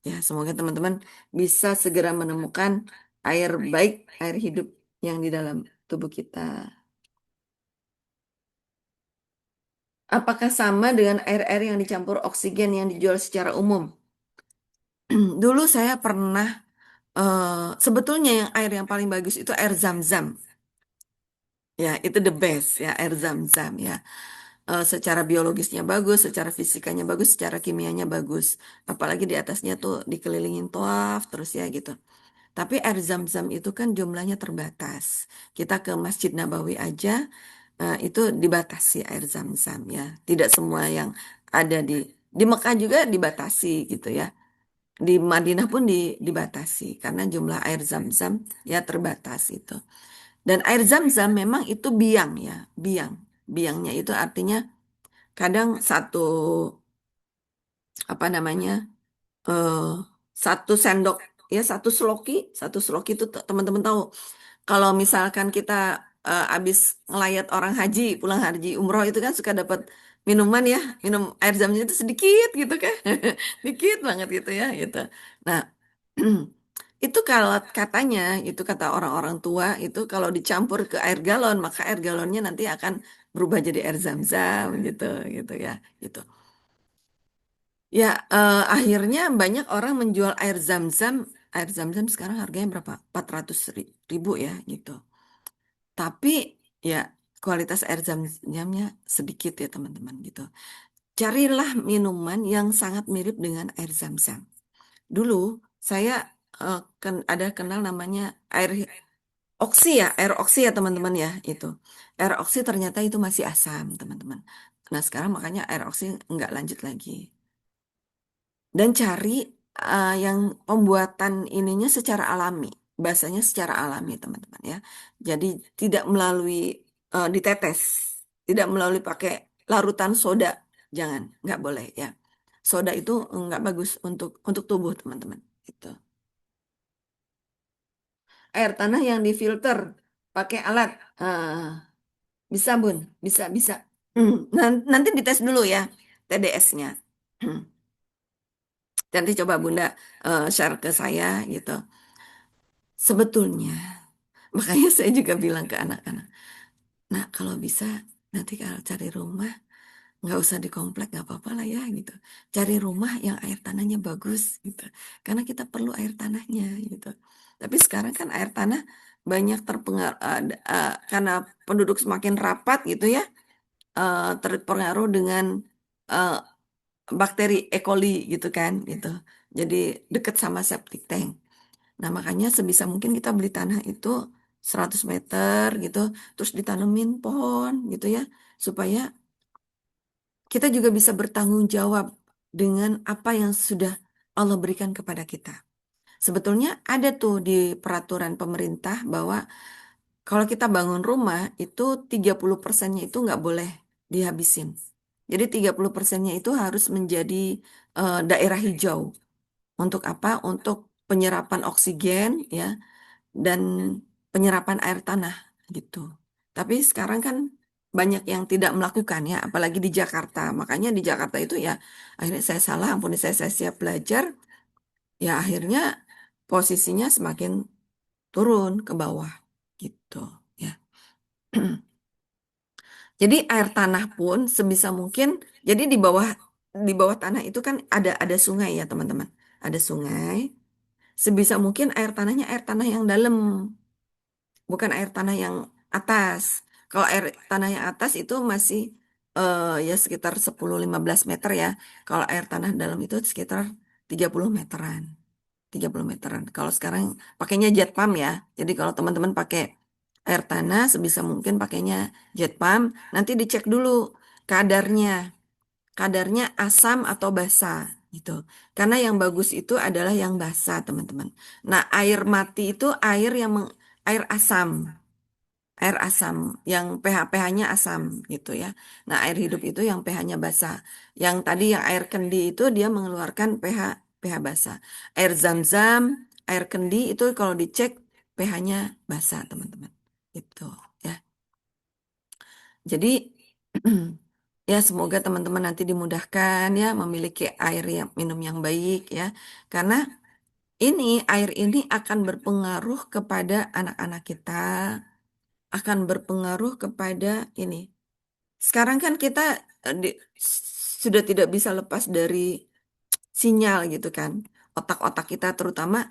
Ya, semoga teman-teman bisa segera menemukan air baik, air hidup yang di dalam tubuh kita. Apakah sama dengan air-air yang dicampur oksigen yang dijual secara umum? Dulu saya pernah, sebetulnya yang air yang paling bagus itu air zam-zam. Ya, itu the best ya, air zam-zam ya. Secara biologisnya bagus, secara fisikanya bagus, secara kimianya bagus. Apalagi di atasnya tuh dikelilingin toaf terus ya gitu. Tapi air zam-zam itu kan jumlahnya terbatas. Kita ke Masjid Nabawi aja itu dibatasi air zam-zam ya. Tidak semua yang ada di Mekah juga dibatasi gitu ya. Di Madinah pun dibatasi karena jumlah air zam-zam ya terbatas itu. Dan air zam-zam memang itu biang ya, biang. Biangnya itu artinya kadang apa namanya eh, satu sendok ya satu sloki itu teman-teman tahu. Kalau misalkan kita abis ngelayat orang haji, pulang haji umroh itu kan suka dapat minuman ya, minum air zamnya itu sedikit gitu kan, dikit banget gitu ya, gitu. Nah, itu kalau katanya, itu kata orang-orang tua, itu kalau dicampur ke air galon, maka air galonnya nanti akan berubah jadi air zam-zam gitu, gitu ya, gitu. Ya, akhirnya banyak orang menjual air zam-zam. Air zam-zam sekarang harganya berapa? 400 ribu ya, gitu. Tapi ya kualitas air zam-zamnya sedikit ya teman-teman gitu. Carilah minuman yang sangat mirip dengan air zam-zam. Dulu saya ada kenal namanya air oksi ya, air oksi ya teman-teman ya itu. Air oksi ternyata itu masih asam teman-teman. Nah sekarang makanya air oksi nggak lanjut lagi. Dan cari yang pembuatan ininya secara alami, bahasanya secara alami teman-teman ya. Jadi tidak melalui ditetes, tidak melalui pakai larutan soda, jangan, nggak boleh ya. Soda itu nggak bagus untuk tubuh teman-teman. Itu air tanah yang difilter pakai alat, bisa bun, bisa bisa. Nanti dites dulu ya TDS-nya. Nanti coba Bunda share ke saya gitu. Sebetulnya, makanya saya juga bilang ke anak-anak, nah kalau bisa nanti kalau cari rumah nggak usah di komplek nggak apa-apa lah ya gitu. Cari rumah yang air tanahnya bagus gitu, karena kita perlu air tanahnya gitu. Tapi sekarang kan air tanah banyak terpengaruh karena penduduk semakin rapat gitu ya, terpengaruh dengan eh, bakteri E. coli gitu kan gitu. Jadi deket sama septic tank. Nah, makanya sebisa mungkin kita beli tanah itu 100 meter gitu, terus ditanemin pohon gitu ya, supaya kita juga bisa bertanggung jawab dengan apa yang sudah Allah berikan kepada kita. Sebetulnya ada tuh di peraturan pemerintah bahwa kalau kita bangun rumah itu 30%-nya itu nggak boleh dihabisin. Jadi 30%-nya itu harus menjadi daerah hijau. Untuk apa? Untuk penyerapan oksigen ya dan penyerapan air tanah gitu. Tapi sekarang kan banyak yang tidak melakukan ya, apalagi di Jakarta. Makanya di Jakarta itu ya akhirnya saya salah, ampun saya siap belajar, ya akhirnya posisinya semakin turun ke bawah gitu ya. Jadi air tanah pun sebisa mungkin, jadi di bawah tanah itu kan ada sungai ya teman-teman. Ada sungai. Sebisa mungkin air tanahnya air tanah yang dalam, bukan air tanah yang atas. Kalau air tanah yang atas itu masih ya sekitar 10-15 meter ya. Kalau air tanah dalam itu sekitar 30 meteran. 30 meteran. Kalau sekarang pakainya jet pump ya. Jadi kalau teman-teman pakai Air tanah sebisa mungkin pakainya jet pump. Nanti dicek dulu kadarnya, kadarnya asam atau basa gitu. Karena yang bagus itu adalah yang basa, teman-teman. Nah, air mati itu air yang air asam, air asam yang pH-nya asam gitu ya. Nah, air hidup itu yang pH-nya basa. Yang tadi yang air kendi itu dia mengeluarkan pH basa. Air zam-zam, air kendi itu kalau dicek pH-nya basa, teman-teman. Gitu ya. Jadi ya semoga teman-teman nanti dimudahkan ya memiliki air yang minum yang baik ya. Karena air ini akan berpengaruh kepada anak-anak kita, akan berpengaruh kepada ini. Sekarang kan kita sudah tidak bisa lepas dari sinyal gitu kan. Otak-otak kita terutama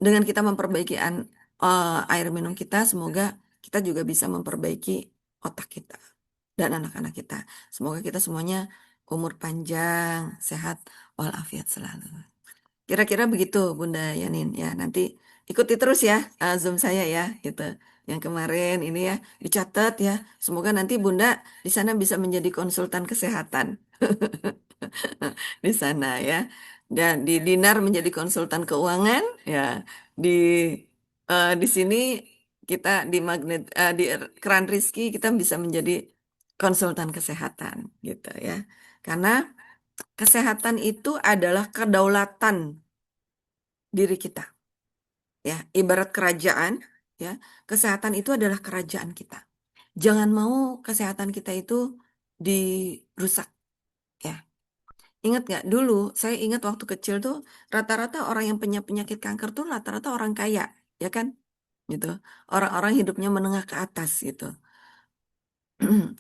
dengan kita memperbaiki air minum kita, semoga kita juga bisa memperbaiki otak kita dan anak-anak kita. Semoga kita semuanya umur panjang, sehat, walafiat selalu. Kira-kira begitu Bunda Yanin ya. Nanti ikuti terus ya Zoom saya ya gitu. Yang kemarin ini ya dicatat ya. Semoga nanti Bunda di sana bisa menjadi konsultan kesehatan di sana ya. Dan di Dinar menjadi konsultan keuangan ya. Di di sini kita di Keran Rizki kita bisa menjadi konsultan kesehatan gitu ya. Karena kesehatan itu adalah kedaulatan diri kita. Ya, ibarat kerajaan, ya, kesehatan itu adalah kerajaan kita. Jangan mau kesehatan kita itu dirusak, ya. Ingat nggak dulu? Saya ingat waktu kecil tuh rata-rata orang yang punya penyakit kanker tuh rata-rata orang kaya, ya kan? Gitu. Orang-orang hidupnya menengah ke atas gitu.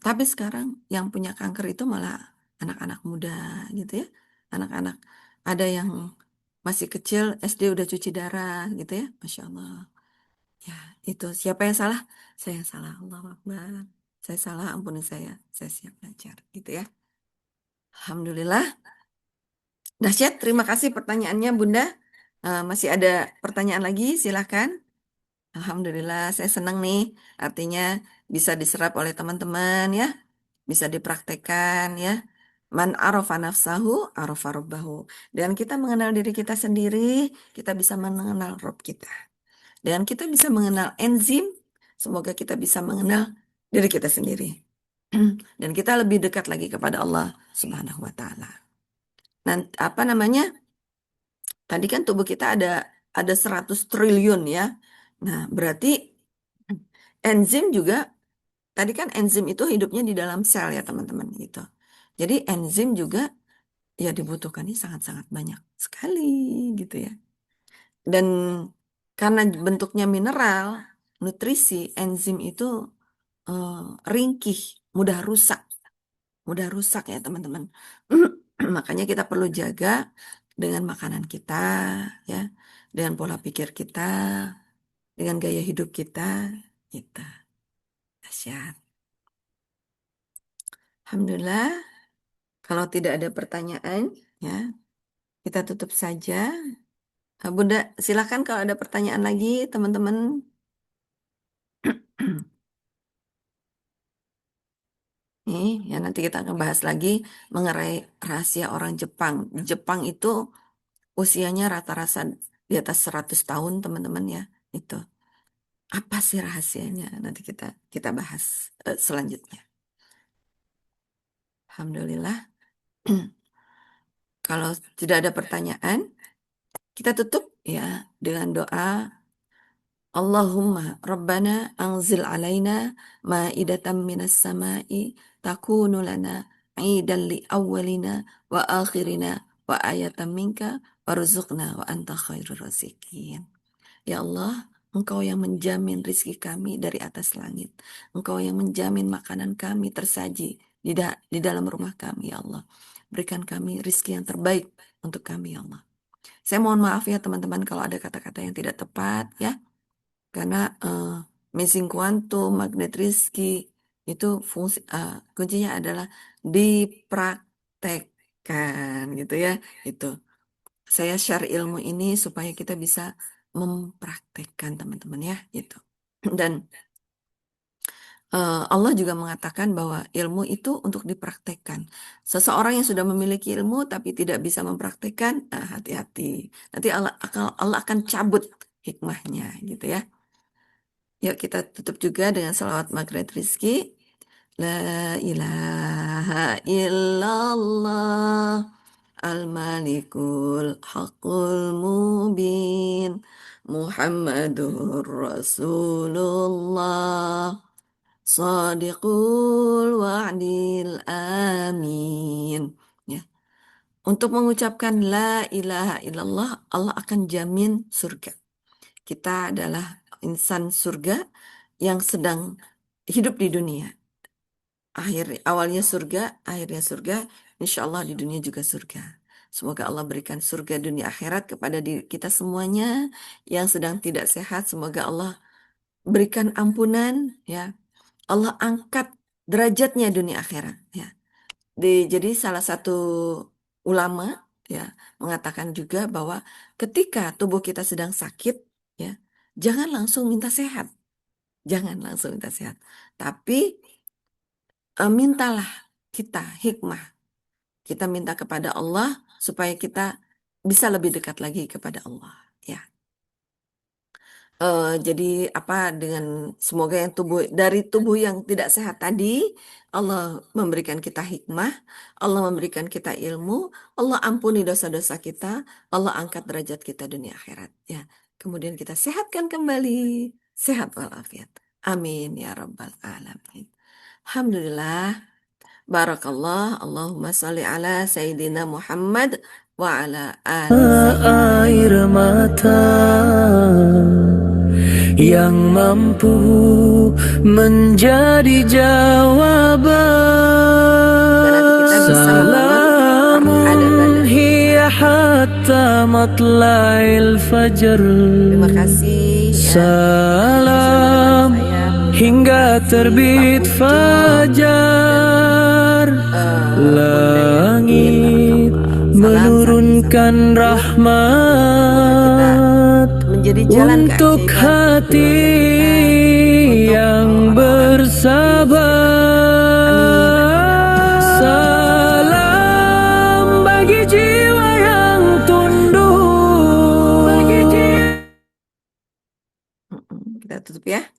Tapi sekarang yang punya kanker itu malah anak-anak muda, gitu ya. Anak-anak ada yang masih kecil SD udah cuci darah, gitu ya, Masya Allah. Ya, itu siapa yang salah? Saya yang salah. Allah Akbar. Saya salah, ampuni saya. Saya siap belajar, gitu ya. Alhamdulillah. Dahsyat, terima kasih pertanyaannya, Bunda. Masih ada pertanyaan lagi? Silahkan. Alhamdulillah, saya senang nih. Artinya bisa diserap oleh teman-teman ya. Bisa dipraktekkan ya. Man arafa nafsahu, arafa rabbahu. Dan kita mengenal diri kita sendiri, kita bisa mengenal Rob kita. Dan kita bisa mengenal enzim, semoga kita bisa mengenal diri kita sendiri. Dan kita lebih dekat lagi kepada Allah Subhanahu wa taala. Nanti apa namanya? Tadi kan tubuh kita ada 100 triliun ya. Nah, berarti enzim juga tadi kan enzim itu hidupnya di dalam sel ya, teman-teman gitu. Jadi enzim juga ya dibutuhkannya sangat-sangat banyak sekali gitu ya. Dan karena bentuknya mineral, nutrisi, enzim itu eh, ringkih, mudah rusak, ya teman-teman. Makanya kita perlu jaga dengan makanan kita, ya, dengan pola pikir kita, dengan gaya hidup kita, gitu. Dahsyat. Alhamdulillah, kalau tidak ada pertanyaan, ya, kita tutup saja. Bunda, silakan kalau ada pertanyaan lagi, teman-teman. Nih, ya nanti kita akan bahas lagi mengenai rahasia orang Jepang. Di Jepang itu usianya rata-rata di atas 100 tahun, teman-teman ya. Itu. Apa sih rahasianya? Nanti kita bahas selanjutnya. Alhamdulillah. Kalau tidak ada pertanyaan, kita tutup ya dengan doa. Allahumma Rabbana anzil alaina ma'idatan minas sama'i takunu lana aidan li awwalina wa akhirina wa ayatan minka warzuqna wa anta khairur razikin. Ya Allah, Engkau yang menjamin rizki kami dari atas langit. Engkau yang menjamin makanan kami tersaji di dalam rumah kami, ya Allah. Berikan kami rizki yang terbaik untuk kami, ya Allah. Saya mohon maaf ya teman-teman kalau ada kata-kata yang tidak tepat ya. Karena missing quantum, magnet rizki, itu kuncinya adalah dipraktekkan gitu ya. Itu. Saya share ilmu ini supaya kita bisa mempraktekkan teman-teman ya gitu. Dan Allah juga mengatakan bahwa ilmu itu untuk dipraktekkan. Seseorang yang sudah memiliki ilmu tapi tidak bisa mempraktekkan, hati-hati. Nanti Allah akan cabut hikmahnya gitu ya. Yuk kita tutup juga dengan salawat maghrib rizki. La ilaha illallah al-malikul haqqul mubin Muhammadur Rasulullah Sadiqul wa'dil amin. Ya. Untuk mengucapkan la ilaha illallah, Allah akan jamin surga. Kita adalah insan surga yang sedang hidup di dunia. Awalnya surga, akhirnya surga, insya Allah di dunia juga surga. Semoga Allah berikan surga dunia akhirat kepada kita semuanya yang sedang tidak sehat. Semoga Allah berikan ampunan, ya. Allah angkat derajatnya dunia akhirat, ya. Jadi salah satu ulama, ya, mengatakan juga bahwa ketika tubuh kita sedang sakit, ya, jangan langsung minta sehat. Jangan langsung minta sehat. Tapi mintalah kita hikmah. Kita minta kepada Allah supaya kita bisa lebih dekat lagi kepada Allah, ya. Jadi apa dengan semoga yang dari tubuh yang tidak sehat tadi Allah memberikan kita hikmah, Allah memberikan kita ilmu, Allah ampuni dosa-dosa kita, Allah angkat derajat kita dunia akhirat, ya. Kemudian kita sehatkan kembali, sehat walafiat. Amin ya rabbal alamin. Alhamdulillah. Barakallah. Allahumma salli ala Sayyidina Muhammad wa ala ali Air mata yang mampu menjadi jawaban. Salamun hiya hatta matla'il fajr. Terima kasih ya. Salam hingga terbit fajar. Langit menurunkan rahmat untuk hati yang bersabar. Salam bagi jiwa yang tunduk. Kita tutup ya.